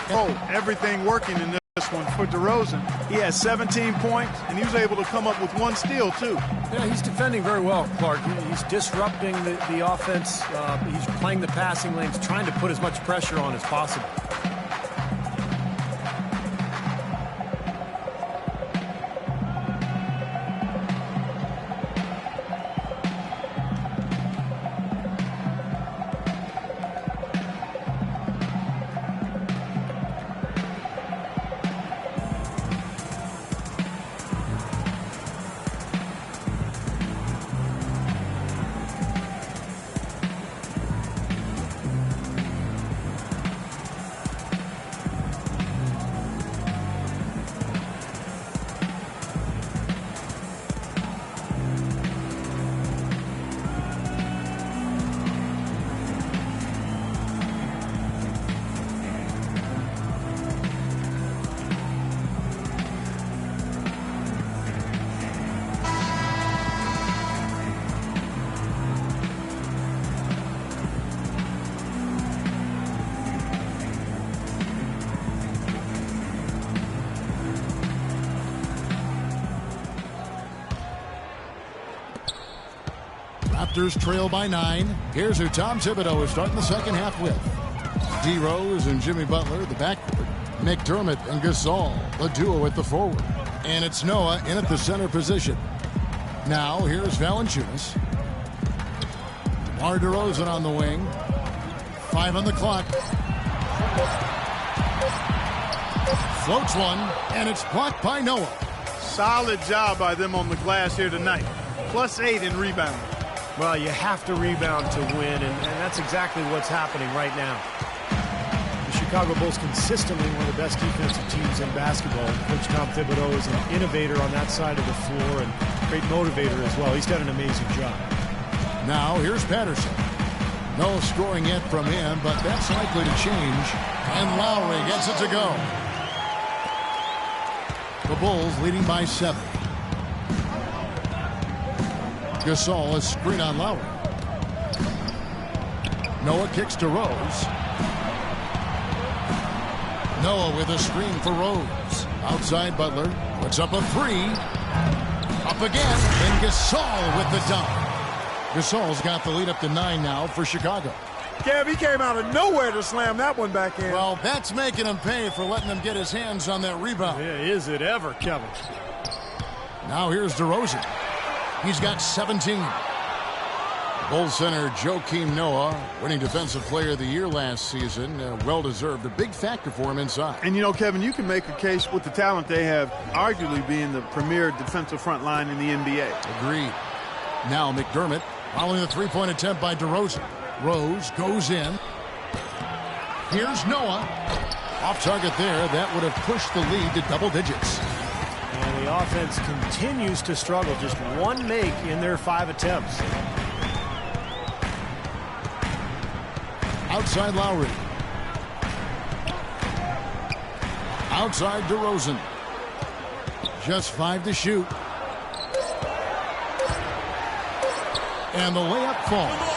Oh, everything working in this nice one for DeRozan. He has 17 points, and he was able to come up with 1 steal, too. Yeah, he's defending very well, Clark. He's disrupting the offense. He's playing the passing lanes, trying to put as much pressure on as possible. Raptors trail by 9. Here's who Tom Thibodeau is starting the second half with. D. Rose and Jimmy Butler, the backcourt. McDermott and Gasol, the duo at the forward. And it's Noah in at the center position. Now, here's Valanciunas. DeMar DeRozan on the wing. 5 on the clock. Floats one, and it's blocked by Noah. Solid job by them on the glass here tonight. +8 in rebounding. Well, you have to rebound to win, and that's exactly what's happening right now. The Chicago Bulls consistently one of the best defensive teams in basketball. Coach Tom Thibodeau is an innovator on that side of the floor and great motivator as well. He's done an amazing job. Now, here's Patterson. No scoring yet from him, but that's likely to change. And Lowry gets it to go. The Bulls leading by 7. Gasol is screen on Lowry. Noah kicks to Rose. Noah with a screen for Rose. Outside Butler. Puts up a 3. Up again. And Gasol with the dunk. Gasol's got the lead up to 9 now for Chicago. Kev, he came out of nowhere to slam that one back in. Well, that's making him pay for letting him get his hands on that rebound. Yeah, is it ever, Kevin? Now here's DeRozan. He's got 17. Bulls center Joakim Noah, winning Defensive Player of the Year last season. Well-deserved. A big factor for him inside. And, you know, Kevin, you can make a case with the talent they have, arguably being the premier defensive front line in the NBA. Agreed. Now McDermott following the three-point attempt by DeRozan. Rose goes in. Here's Noah. Off target there. That would have pushed the lead to double digits. And the offense continues to struggle. Just one make in their 5 attempts. Outside Lowry. Outside DeRozan. Just 5 to shoot. And the layup falls.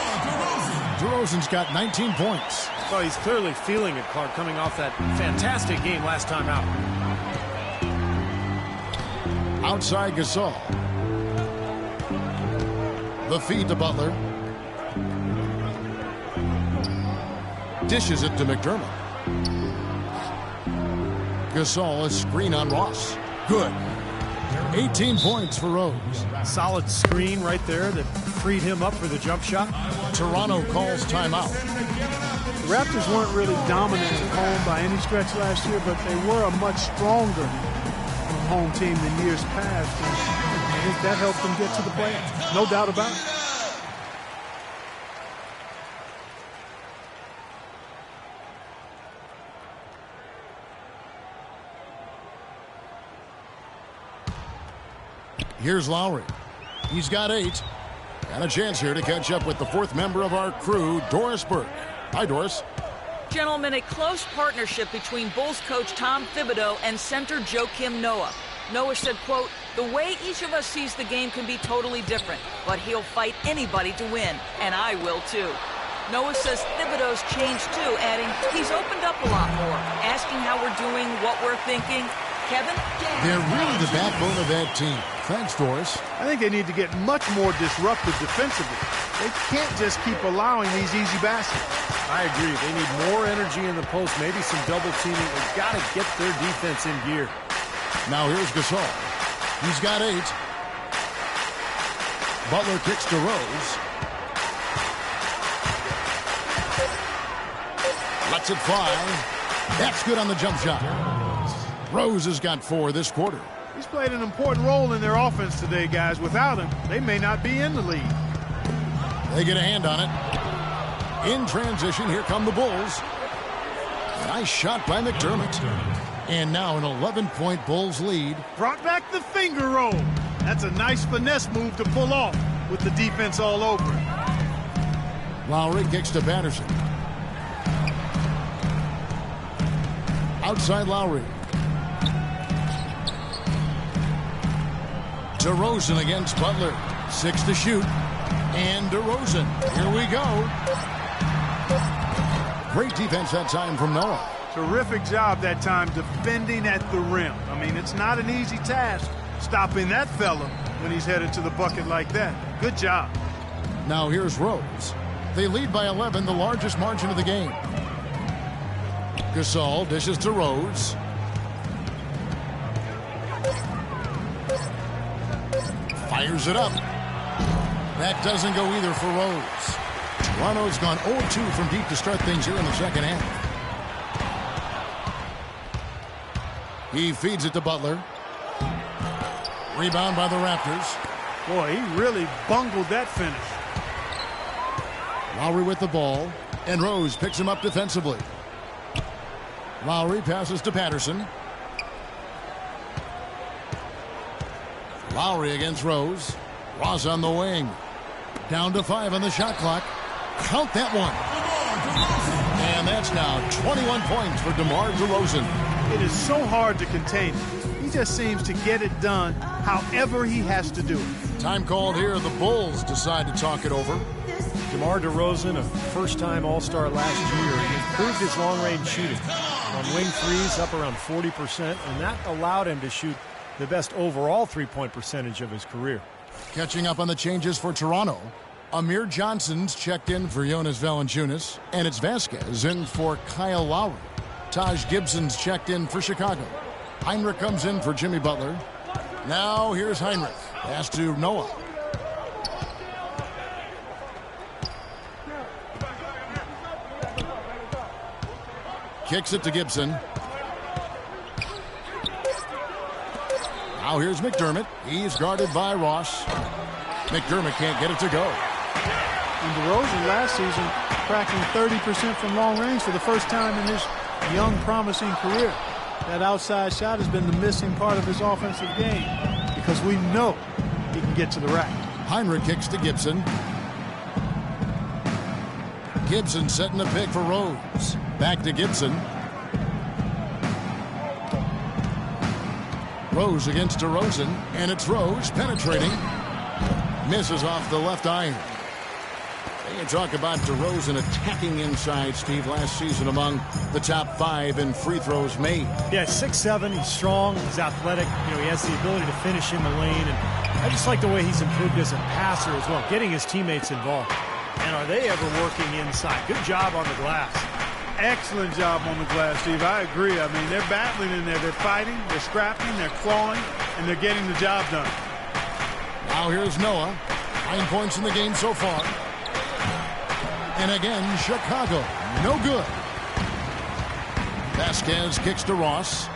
DeRozan's got 19 points. Well, he's clearly feeling it, Clark, coming off that fantastic game last time out. Outside Gasol. The feed to Butler. Dishes it to McDermott. Gasol, a screen on Ross. Good. 18 points for Rose. Solid screen right there that freed him up for the jump shot. Toronto calls timeout. The Raptors weren't really dominant at home by any stretch last year, but they were a much stronger home team than years past. And I think that helped them get to the playoffs. No doubt about it. Here's Lowry. He's got 8. And a chance here to catch up with the 4th member of our crew, Doris Burke. Hi, Doris. Gentlemen, a close partnership between Bulls coach Tom Thibodeau and center Joakim Noah. Noah said, quote, "The way each of us sees the game can be totally different, but he'll fight anybody to win, and I will too." Noah says Thibodeau's changed too, adding he's opened up a lot more, asking how we're doing, what we're thinking. Kevin? They're really the backbone of that team. Thanks, Doris. I think they need to get much more disruptive defensively. They can't just keep allowing these easy baskets. I agree. They need more energy in the post, maybe some double teaming. They've got to get their defense in gear. Now here's Gasol. He's got 8. Butler kicks to Rose. Lets it fly. That's good on the jump shot. Rose has got 4 this quarter. He's played an important role in their offense today, guys. Without him, they may not be in the lead. They get a hand on it. In transition, here come the Bulls. Nice shot by McDermott. And now an 11-point Bulls lead. Brought back the finger roll. That's a nice finesse move to pull off with the defense all over it. Lowry kicks to Patterson. Outside Lowry. DeRozan against Butler. 6 to shoot. And DeRozan. Here we go. Great defense that time from Noah. Terrific job that time defending at the rim. I mean, it's not an easy task stopping that fella when he's headed to the bucket like that. Good job. Now here's Rose. They lead by 11, the largest margin of the game. Gasol dishes to Rose. Fires it up. That doesn't go either for Rose. Toronto's gone 0-2 from deep to start things here in the second half. He feeds it to Butler. Rebound by the Raptors. Boy, he really bungled that finish. Lowry with the ball. And Rose picks him up defensively. Lowry passes to Patterson. Lowry against Rose. Ross on the wing. Down to 5 on the shot clock. Count that one. And that's now 21 points for DeMar DeRozan. It is so hard to contain him. He just seems to get it done however he has to do it. Time called here. The Bulls decide to talk it over. DeMar DeRozan, a first-time All-Star last year, improved his long-range shooting. On wing threes, up around 40%, and that allowed him to shoot the best overall three-point percentage of his career. Catching up on the changes for Toronto. Amir Johnson's checked in for Jonas Valanciunas, and it's Vasquez in for Kyle Lowry. Taj Gibson's checked in for Chicago. Heinrich comes in for Jimmy Butler. Now here's Heinrich. Pass to Noah. Kicks it to Gibson. Now here's McDermott. He's guarded by Ross. McDermott can't get it to go. And DeRozan last season cracking 30% from long range for the first time in his young, promising career. That outside shot has been the missing part of his offensive game because we know he can get to the rack. Heinrich kicks to Gibson. Gibson setting the pick for Rose. Back to Gibson. Rose against DeRozan, and it's Rose penetrating. Misses off the left iron. They can talk about DeRozan attacking inside, Steve, last season among the top 5 in free throws made. Yeah, 6'7", he's strong, he's athletic. You know, he has the ability to finish in the lane, and I just like the way he's improved as a passer as well, getting his teammates involved. And are they ever working inside? Good job on the glass. Excellent job on the glass, Steve. I agree. I mean, they're battling in there. They're fighting, they're scrapping, they're clawing, and they're getting the job done. Now here's Noah. 9 points in the game so far. And again, Chicago. No good. Vasquez kicks to Ross.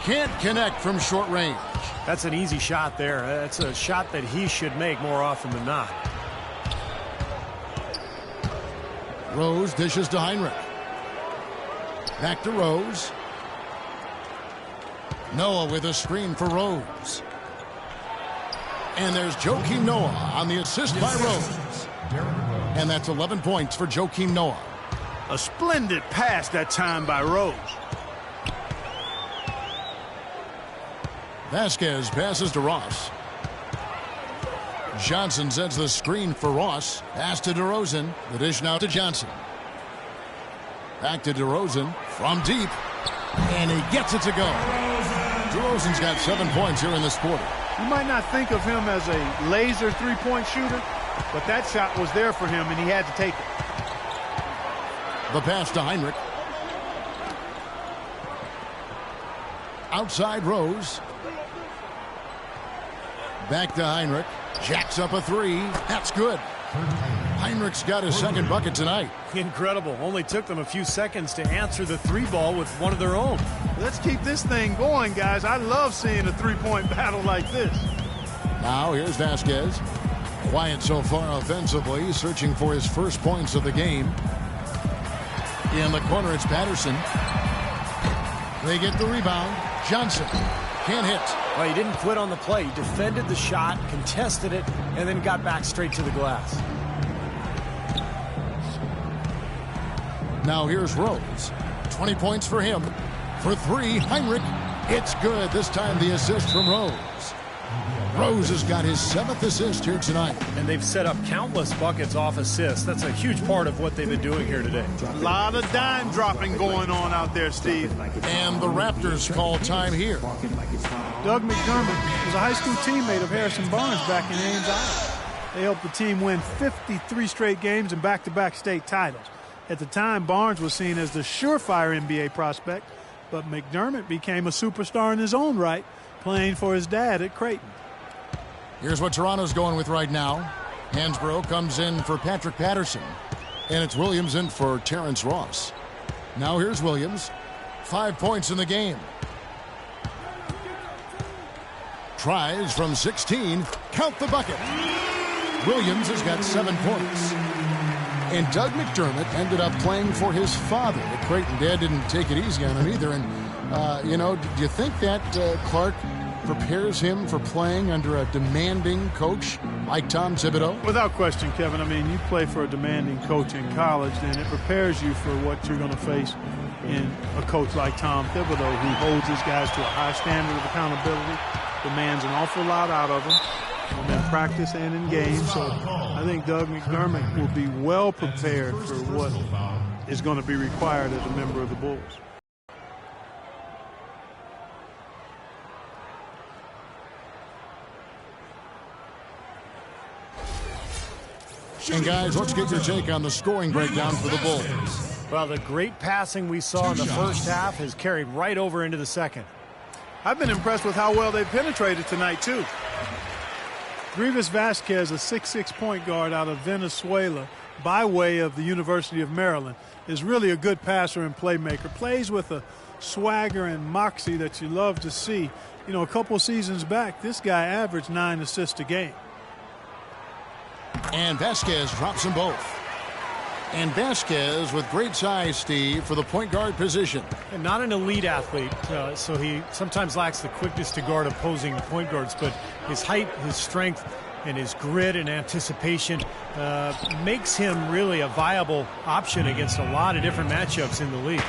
Can't connect from short range. That's an easy shot there. That's a shot that he should make more often than not. Rose dishes to Heinrich. Back to Rose. Noah with a screen for Rose. And there's Joakim Noah on the assist by Rose. And that's 11 points for Joakim Noah. A splendid pass that time by Rose. Vasquez passes to Ross. Johnson sends the screen for Ross. Pass to DeRozan. The dish now to Johnson. Back to DeRozan from deep. And he gets it to go. DeRozan's got 7 points here in this quarter. You might not think of him as a laser three-point shooter, but that shot was there for him, and he had to take it. The pass to Heinrich. Outside Rose. Back to Heinrich. Jacks up a three. That's good. Heinrich's got his second bucket tonight. Incredible. Only took them a few seconds to answer the three ball with one of their own. Let's keep this thing going, guys. I love seeing a three-point battle like this. Now here's Vasquez. Quiet so far offensively, searching for his first points of the game. In the corner, it's Patterson. They get the rebound. Johnson can't hit. Well, he didn't quit on the play. He defended the shot, contested it, and then got back straight to the glass. Now here's Rose. 20 points for him. For three, Heinrich. It's good. This time the assist from Rose. Rose has got his 7th assist here tonight. And they've set up countless buckets off assists. That's a huge part of what they've been doing here today. A lot of dime dropping going on out there, Steve. And the Raptors call time here. Doug McDermott was a high school teammate of Harrison Barnes back in Ames, Iowa. They helped the team win 53 straight games and back-to-back state titles. At the time, Barnes was seen as the surefire NBA prospect, but McDermott became a superstar in his own right, playing for his dad at Creighton. Here's what Toronto's going with right now. Hansbrough comes in for Patrick Patterson, and it's Williams in for Terrence Ross. Now here's Williams. 5 points in the game. Tries from 16. Count the bucket. Williams has got 7 points. And Doug McDermott ended up playing for his father at Creighton. Dad didn't take it easy on him either. And, you know, do you think that Clark prepares him for playing under a demanding coach like Tom Thibodeau? Without question, Kevin. I mean, you play for a demanding coach in college, then it prepares you for what you're going to face in a coach like Tom Thibodeau, who holds his guys to a high standard of accountability, demands an awful lot out of them in practice and in games. So I think Doug McDermott will be well prepared for what is going to be required as a member of the Bulls. And guys, let's get your take on the scoring breakdown for the Bulls. Well, the great passing we saw in the first half has carried right over into the second. I've been impressed with how well they've penetrated tonight, too. Grievous Vasquez, a 6'6" point guard out of Venezuela by way of the University of Maryland, is really a good passer and playmaker. Plays with a swagger and moxie that you love to see. You know, a couple seasons back, this guy averaged 9 assists a game. And Vasquez drops them both. And Vasquez with great size, Steve, for the point guard position. And not an elite athlete, so he sometimes lacks the quickness to guard opposing point guards, but his height, his strength, and his grit and anticipation makes him really a viable option against a lot of different matchups in the league.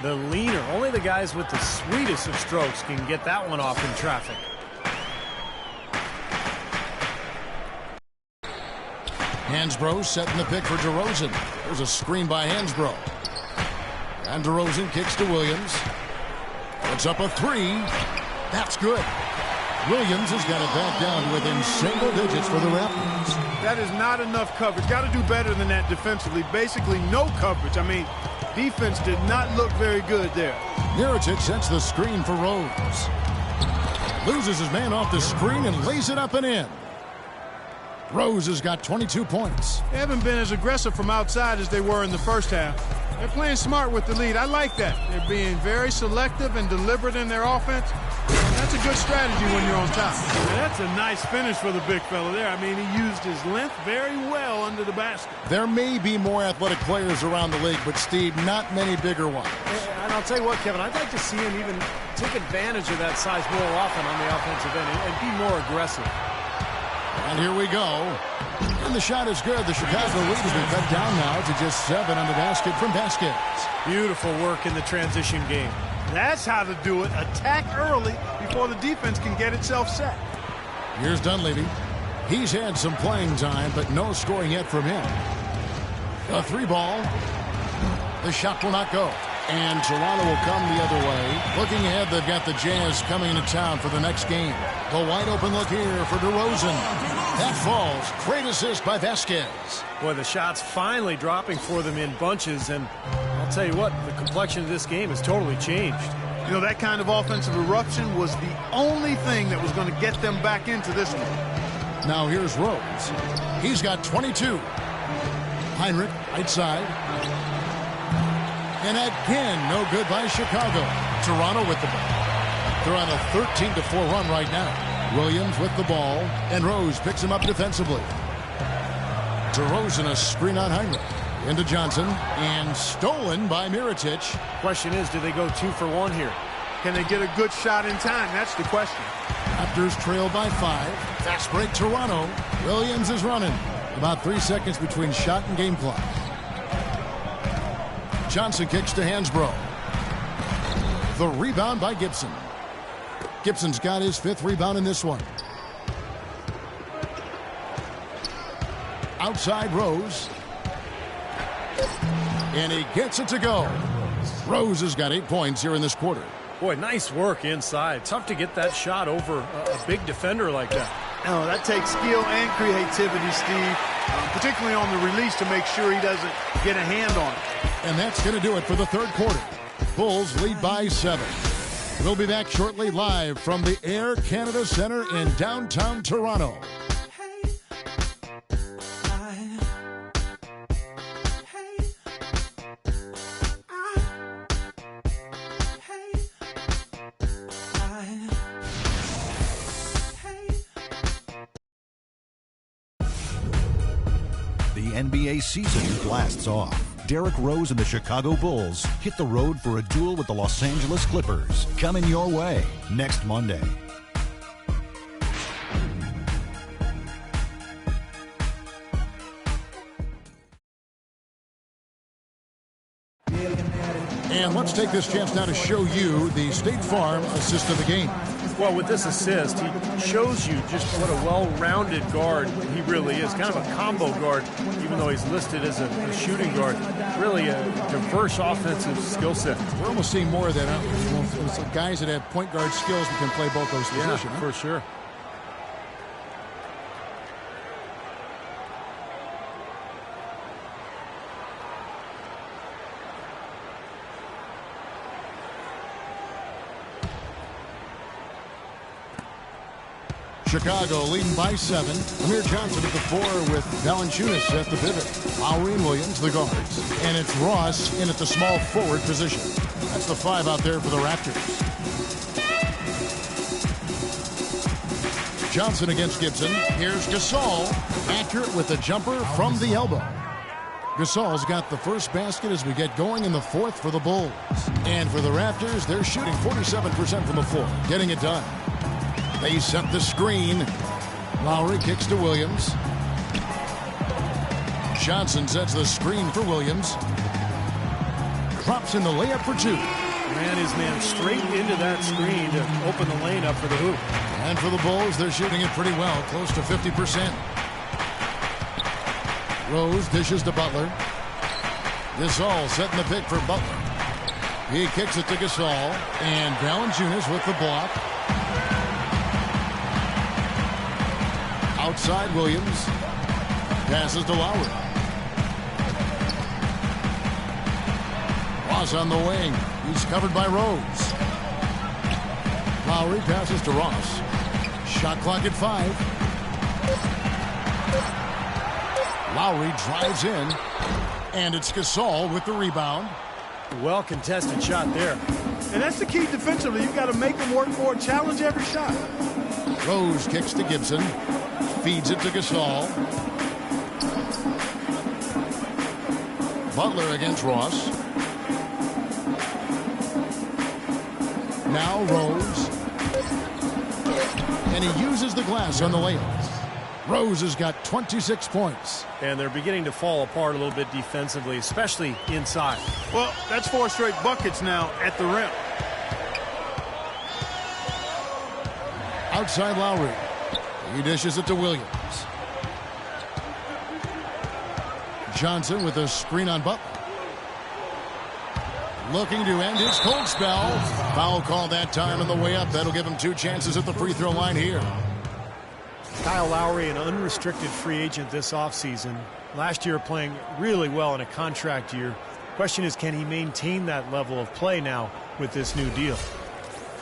The leaner, only the guys with the sweetest of strokes can get that one off in traffic. Hansbrough setting the pick for DeRozan. There's a screen by Hansbrough. And DeRozan kicks to Williams. Puts up a three. That's good. Williams has got it back down to within single digits for the Raptors. That is not enough coverage. Got to do better than that defensively. Basically no coverage. I mean, defense did not look very good there. Mirotic sets the screen for Rose. Loses his man off the screen and lays it up and in. Rose has got 22 points. They haven't been as aggressive from outside as they were in the first half. They're playing smart with the lead. I like that. They're being very selective and deliberate in their offense. That's a good strategy when you're on top. And that's a nice finish for the big fella there. I mean, he used his length very well under the basket. There may be more athletic players around the league, but, Steve, not many bigger ones. And I'll tell you what, Kevin, I'd like to see him even take advantage of that size more often on the offensive end and be more aggressive. And here we go. And the shot is good. The Chicago lead has been cut down now to just 7 on the basket from Vasquez. Beautiful work in the transition game. That's how to do it. Attack early before the defense can get itself set. Here's Dunleavy. He's had some playing time, but no scoring yet from him. A 3-ball. The shot will not go. And Toronto will come the other way. Looking ahead, they've got the Jazz coming into town for the next game. The wide open look here for DeRozan. That falls. Great assist by Vasquez. Boy, the shots finally dropping for them in bunches. And I'll tell you what, the complexion of this game has totally changed. You know, that kind of offensive eruption was the only thing that was going to get them back into this one. Now here's Rose. He's got 22. Heinrich, right side. And again, no good by Chicago. Toronto with the ball. They're on a 13-4 run right now. Williams with the ball, and Rose picks him up defensively. DeRozan a screen on Heinrich. Into Johnson, and stolen by Mirotic. Question is, do they go 2 for 1 here? Can they get a good shot in time? That's the question. Raptors trail by 5. Fast break Toronto. Williams is running. About 3 seconds between shot and game clock. Johnson kicks to Hansbrough. The rebound by Gibson. Gibson's got his 5th rebound in this one. Outside Rose. And he gets it to go. Rose has got 8 points here in this quarter. Boy, nice work inside. Tough to get that shot over a big defender like that. Oh, that takes skill and creativity, Steve, particularly on the release to make sure he doesn't get a hand on it. And that's going to do it for the third quarter. Bulls lead by 7. We'll be back shortly live from the Air Canada Centre in downtown Toronto. The NBA season blasts off. Derrick Rose and the Chicago Bulls hit the road for a duel with the Los Angeles Clippers. Coming your way next Monday. And let's take this chance now to show you the State Farm assist of the game. Well, with this assist, he shows you just what a well-rounded guard he really is. Kind of a combo guard, even though he's listed as a shooting guard. Really a diverse offensive skill set. We're almost seeing more of that, aren't we? It's like guys that have point guard skills who can play both those positions. Yeah, for sure. Chicago leading by 7. Amir Johnson at the 4 with Valanciunas at the pivot. Lowry and Williams, the guards. And it's Ross in at the small forward position. That's the 5 out there for the Raptors. Johnson against Gibson. Here's Gasol. Accurate with the jumper from the elbow. Gasol's got the first basket as we get going in the 4th for the Bulls. And for the Raptors, they're shooting 47% from the floor. Getting it done. They set the screen. Lowry kicks to Williams. Johnson sets the screen for Williams. Drops in the layup for 2. Ran his man straight into that screen to open the lane up for the hoop. And for the Bulls, they're shooting it pretty well, close to 50%. Rose dishes to Butler. Gasol setting the pick for Butler. He kicks it to Gasol. And Valanciunas with the block. Outside Williams. Passes to Lowry. Ross on the wing. He's covered by Rose. Lowry passes to Ross. Shot clock at 5. Lowry drives in. And it's Gasol with the rebound. Well contested shot there. And that's the key defensively. You've got to make them work for it. Challenge every shot. Rose kicks to Gibson. Feeds it to Gasol. Butler against Ross. Now Rose. And he uses the glass on the layup. Rose has got 26 points. And they're beginning to fall apart a little bit defensively, especially inside. Well, that's 4 straight buckets now at the rim. Outside Lowry. He dishes it to Williams. Johnson with a screen on Butler. Looking to end his cold spell. Foul call that time on the way up. That'll give him 2 chances at the free throw line here. Kyle Lowry, an unrestricted free agent this offseason. Last year playing really well in a contract year. Question is, can he maintain that level of play now with this new deal?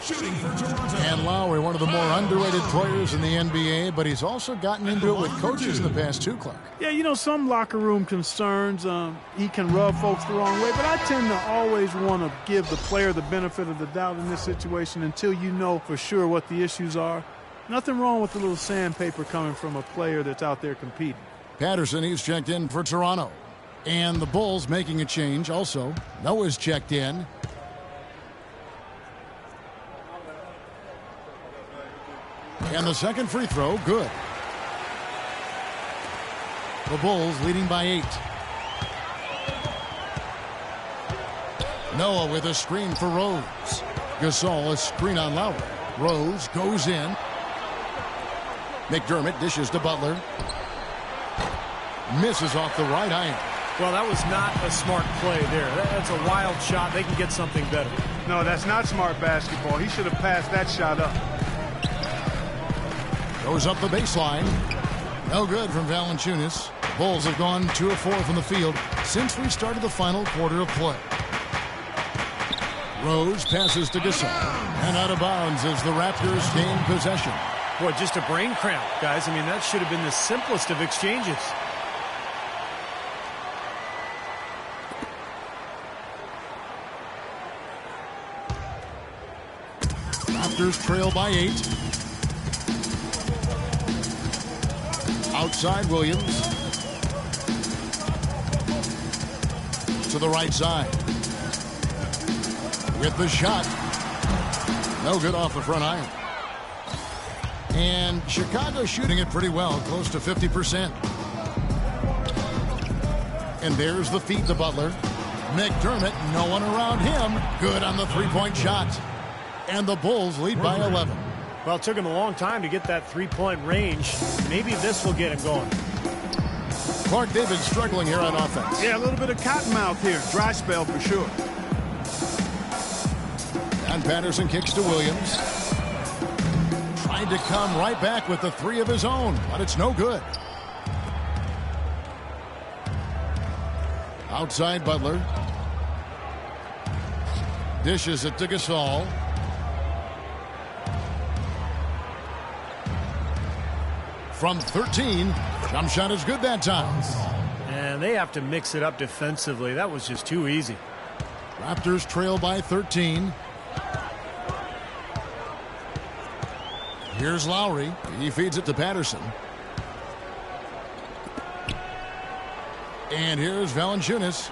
Shooting for Toronto. And Lowry, one of the more underrated players in the NBA, but he's also gotten into it with coaches in the past too, Clark. Yeah, you know, some locker room concerns, he can rub folks the wrong way, but I tend to always want to give the player the benefit of the doubt in this situation until you know for sure what the issues are. Nothing wrong with a little sandpaper coming from a player that's out there competing. Patterson, he's checked in for Toronto. And the Bulls making a change also. Noah's checked in. And the second free throw, good. The Bulls leading by 8. Noah with a screen for Rose. Gasol, a screen on Lowry. Rose goes in. McDermott dishes to Butler. Misses off the right iron. Well, that was not a smart play there. That's a wild shot. They can get something better. No, that's not smart basketball. He should have passed that shot up. Goes up the baseline. No good from Valanciunas. Bulls have gone 2 of 4 from the field since we started the final quarter of play. Rose passes to Gasol. And out of bounds as the Raptors gain possession. Boy, just a brain cramp, guys. I mean, that should have been the simplest of exchanges. Raptors trail by 8. Outside Williams. To the right side. With the shot. No good off the front iron. And Chicago shooting it pretty well, close to 50%. And there's the feed to Butler. McDermott, no one around him. Good on the three-point shot. And the Bulls lead by 11. Well, it took him a long time to get that three-point range. Maybe this will get him going. Clark David struggling here on offense. Yeah, a little bit of cottonmouth here. Dry spell for sure. And Patterson kicks to Williams. Trying to come right back with the 3 of his own, but it's no good. Outside Butler. Dishes it to Gasol. From 13, jump shot is good that time. And they have to mix it up defensively. That was just too easy. Raptors trail by 13. Here's Lowry. He feeds it to Patterson. And here's Valanciunas.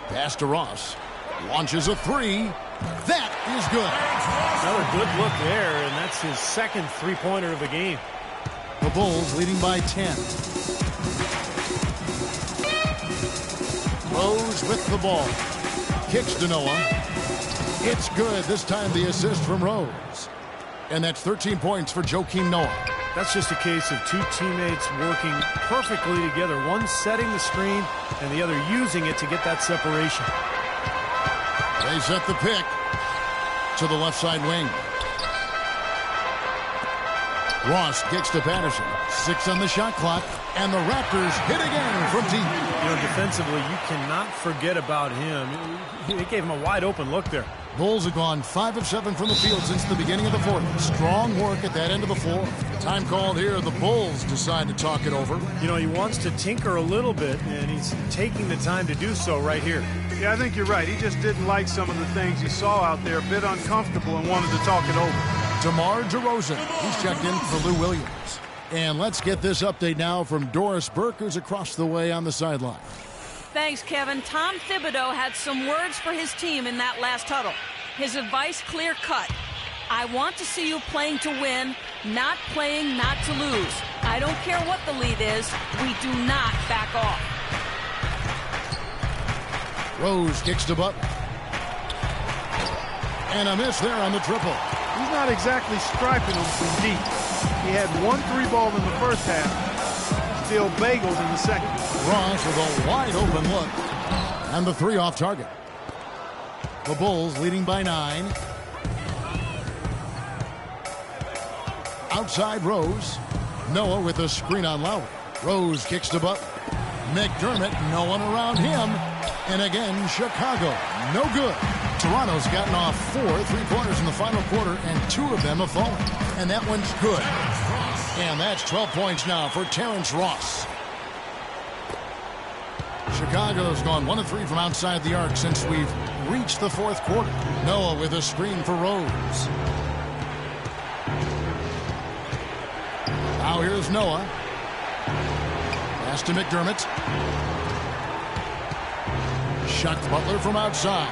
Pass to Ross. Launches a 3. That is good. Another good look there, and that's his second three-pointer of the game. The Bulls leading by 10. Rose with the ball. Kicks to Noah. It's good. This time the assist from Rose. And that's 13 points for Joakim Noah. That's just a case of 2 teammates working perfectly together. One setting the screen and the other using it to get that separation. They set the pick to the left side wing. Ross kicks to Patterson. 6 on the shot clock. And the Raptors hit again from deep. You know, defensively, you cannot forget about him. It gave him a wide open look there. Bulls have gone 5 of 7 from the field since the beginning of the fourth. Strong work at that end of the floor. Time called here. The Bulls decide to talk it over. You know, he wants to tinker a little bit, and he's taking the time to do so right here. Yeah, I think you're right. He just didn't like some of the things he saw out there. A bit uncomfortable and wanted to talk it over. DeMar DeRozan. He's checked in for Lou Williams. And let's get this update now from Doris Burke, who's across the way on the sideline. Thanks, Kevin. Tom Thibodeau had some words for his team in that last huddle. His advice clear-cut. I want to see you playing to win, not playing not to lose. I don't care what the lead is. We do not back off. Rose kicks to Butler. And a miss there on the triple. He's not exactly striping him from deep. He had 1 3-ball in the first half, still bagels in the second. Ross with a wide open look. And the 3 off target. The Bulls leading by 9. Outside Rose. Noah with a screen on Lowry. Rose kicks to Butler. McDermott, no one around him. And again, Chicago, no good. Toronto's gotten off 4 3-pointers in the final quarter, and 2 of them have fallen. And that one's good. And that's 12 points now for Terrence Ross. Chicago's gone 1 of 3 from outside the arc since we've reached the 4th quarter. Noah with a screen for Rose. Now here's Noah. Pass to McDermott. Shot Butler from outside.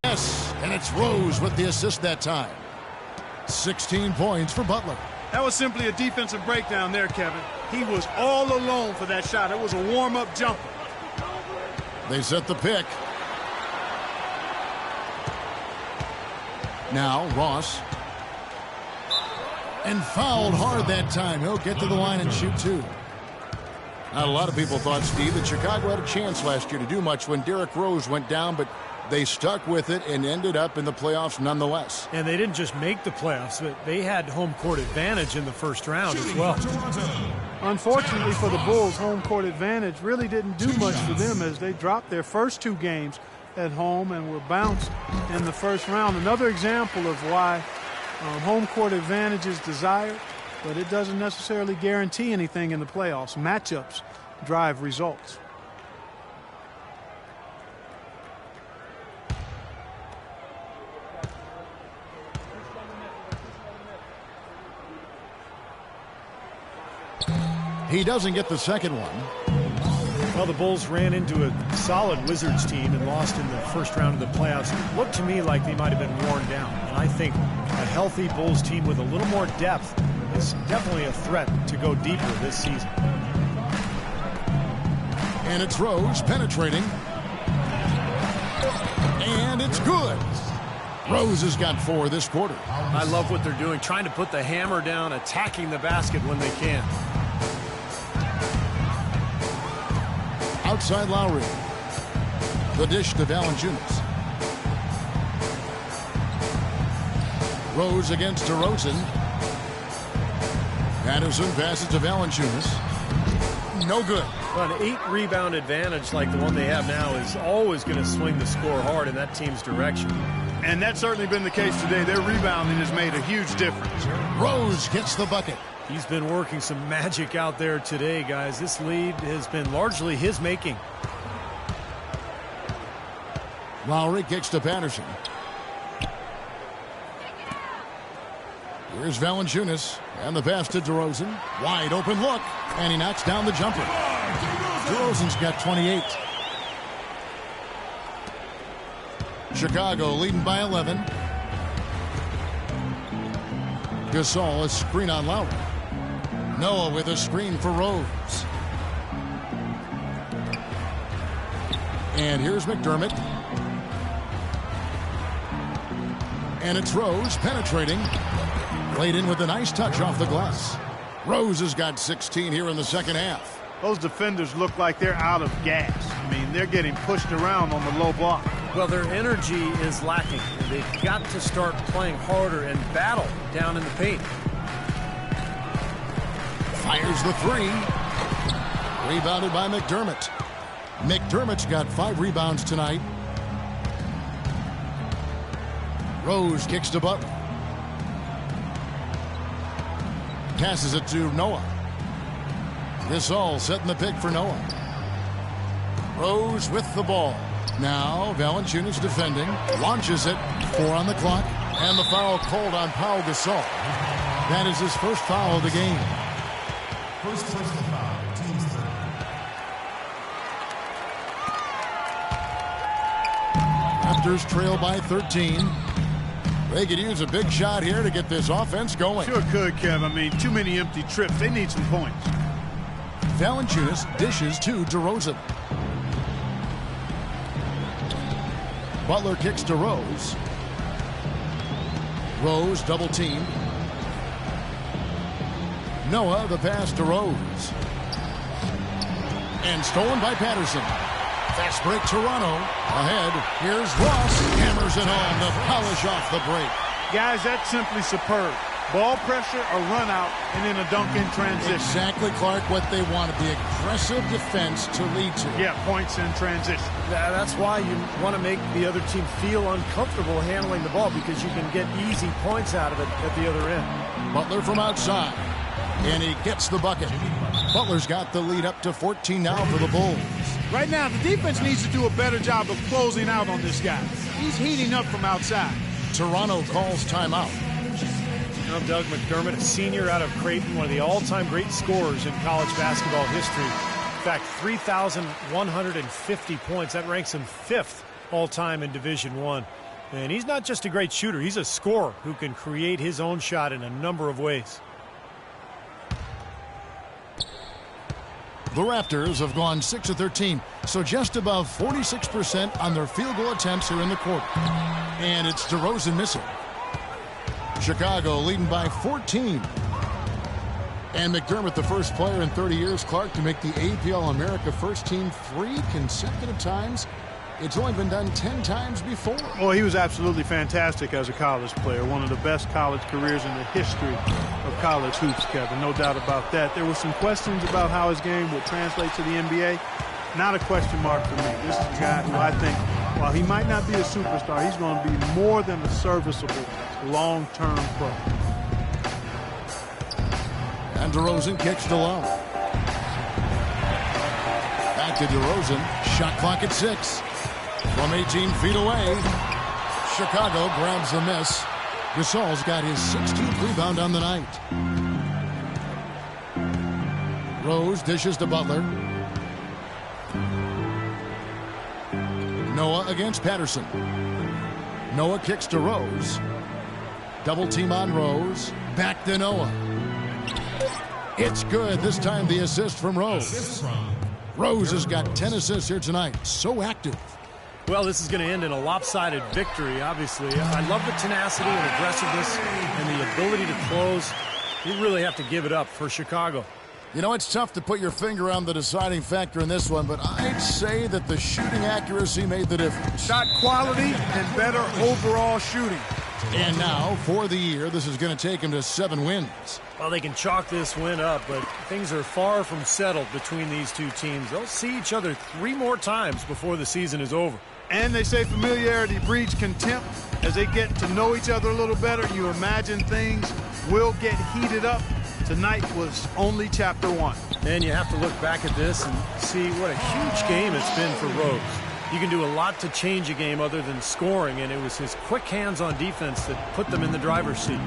Yes, and it's Rose with the assist that time. 16 points for Butler. That was simply a defensive breakdown there, Kevin. He was all alone for that shot. It was a warm-up jumper. They set the pick. Now Ross. And fouled hard that time. He'll get to the line and shoot 2. Not a lot of people thought, Steve, that Chicago had a chance last year to do much when Derrick Rose went down, but they stuck with it and ended up in the playoffs nonetheless. And they didn't just make the playoffs, but they had home court advantage in the first round as well. Unfortunately for the Bulls, home court advantage really didn't do much for them as they dropped their first 2 games at home and were bounced in the first round. Another example of why home court advantage is desired, but it doesn't necessarily guarantee anything in the playoffs. Matchups drive results. He doesn't get the second one. Well, the Bulls ran into a solid Wizards team and lost in the first round of the playoffs. It looked to me like they might have been worn down. And I think a healthy Bulls team with a little more depth is definitely a threat to go deeper this season. And it's Rose penetrating. And it's good. Rose has got 4 this quarter. I love what they're doing, trying to put the hammer down, attacking the basket when they can. Outside Lowry. The dish to Valanciunas. Rose against DeRozan. Patterson passes to Valanciunas. No good. Well, an 8-rebound advantage like the one they have now is always going to swing the score hard in that team's direction. And that's certainly been the case today. Their rebounding has made a huge difference. Rose gets the bucket. He's been working some magic out there today, guys. This lead has been largely his making. Lowry kicks to Patterson. Here's Valanciunas. And the pass to DeRozan. Wide open look. And he knocks down the jumper. DeRozan's got 28. Chicago leading by 11. Gasol, a screen on Lowry. Noah with a screen for Rose. And here's McDermott. And it's Rose penetrating. Played in with a nice touch off the glass. Rose has got 16 here in the second half. Those defenders look like they're out of gas. I mean, they're getting pushed around on the low block. Well, their energy is lacking. They've got to start playing harder and battle down in the paint. Fires the 3. Rebounded by McDermott. McDermott's got 5 rebounds tonight. Rose kicks to Butler. Passes it to Noah. Gasol setting the pick for Noah. Rose with the ball. Now Valanciunas defending. Launches it. 4 on the clock. And the foul called on Pau Gasol. That is his first foul of the game. First personal foul, team's third. Raptors trail by 13. They could use a big shot here to get this offense going. Sure could, Kev. I mean, too many empty trips. They need some points. Valanciunas dishes to DeRozan. Butler kicks to Rose. Rose double teamed. Noah, the pass to Rose. And stolen by Patterson. Fast break, Toronto. Ahead, here's Ross. Hammers it home to polish off the break. Guys, that's simply superb. Ball pressure, a run out, and then a dunk in transition. Exactly, Clark, what they want, the aggressive defense to lead to. Yeah, points in transition. Yeah, that's why you want to make the other team feel uncomfortable handling the ball, because you can get easy points out of it at the other end. Butler from outside, and he gets the bucket. Butler's got the lead up to 14 now for the Bulls. Right now, the defense needs to do a better job of closing out on this guy. He's heating up from outside. Toronto calls timeout. You know, Doug McDermott, a senior out of Creighton, one of the all-time great scorers in college basketball history. In fact, 3,150 points. That ranks him 5th all-time in Division I. And he's not just a great shooter. He's a scorer who can create his own shot in a number of ways. The Raptors have gone 6 of 13, so just above 46% on their field goal attempts here in the quarter. And it's DeRozan missing. Chicago leading by 14. And McDermott, the first player in 30 years, Clark, to make the APL America first team 3 consecutive times. It's only been done 10 times before. Well, he was absolutely fantastic as a college player. One of the best college careers in the history of college hoops, Kevin. No doubt about that. There were some questions about how his game would translate to the NBA. Not a question mark for me. This is a guy who I think, while he might not be a superstar, he's going to be more than a serviceable long-term pro. And DeRozan kicks to low. Back to DeRozan. Shot clock at 6. From 18 feet away, Chicago grabs the miss. Gasol's got his 16th rebound on the night. Rose dishes to Butler. Noah against Patterson. Noah kicks to Rose. Double team on Rose. Back to Noah. It's good. This time the assist from Rose. Rose has got 10 assists here tonight. So active. Well, this is going to end in a lopsided victory, obviously. I love the tenacity and aggressiveness and the ability to close. You really have to give it up for Chicago. You know, it's tough to put your finger on the deciding factor in this one, but I'd say that the shooting accuracy made the difference. Shot quality and better overall shooting. And now, for the year, this is going to take him to 7 wins. Well, they can chalk this win up, but things are far from settled between these two teams. They'll see each other 3 more times before the season is over. And they say familiarity breeds contempt. As they get to know each other a little better, you imagine things will get heated up. Tonight was only chapter 1. And you have to look back at this and see what a huge game it's been for Rose. You can do a lot to change a game other than scoring, and it was his quick hands on defense that put them in the driver's seat.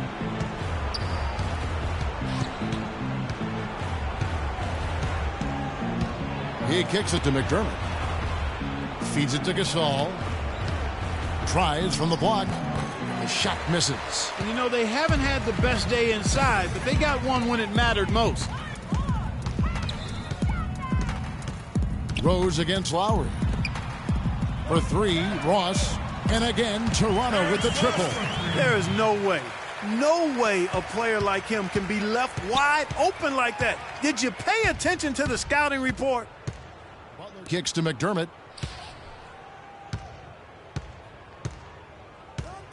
He kicks it to McDermott. Feeds it to Gasol. Tries from the block. The shot misses. And you know, they haven't had the best day inside, but they got one when it mattered most. Rose against Lowry. For 3, Ross. And again, Toronto with the triple. There is no way a player like him can be left wide open like that. Did you pay attention to the scouting report? Butler kicks to McDermott.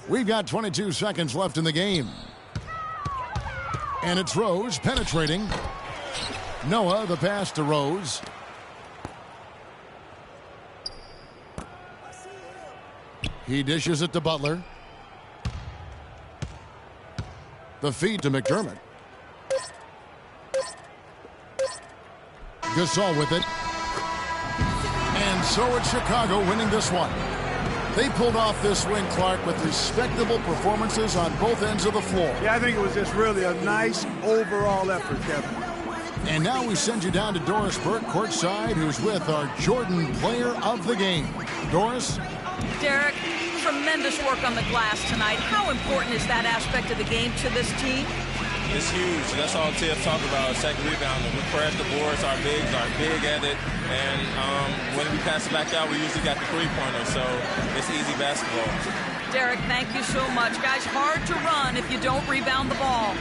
We've got 22 seconds left in the game. And it's Rose penetrating. Noah, the pass to Rose. He dishes it to Butler. The feed to McDermott. Gasol with it. And so it's Chicago winning this one. They pulled off this win, Clark, with respectable performances on both ends of the floor. Yeah, I think it was just really a nice overall effort, Kevin. And now we send you down to Doris Burke, courtside, who's with our Jordan Player of the Game. Doris? Derek, tremendous work on the glass tonight. How important is that aspect of the game to this team? It's huge. That's all Tiff talked about, second rebounding. We crash the boards, our bigs are big at it, and when we pass it back out, we usually got the three-pointer, so it's easy basketball. Derek, thank you so much. Guys, hard to run if you don't rebound the ball.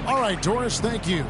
All right, Doris, thank you.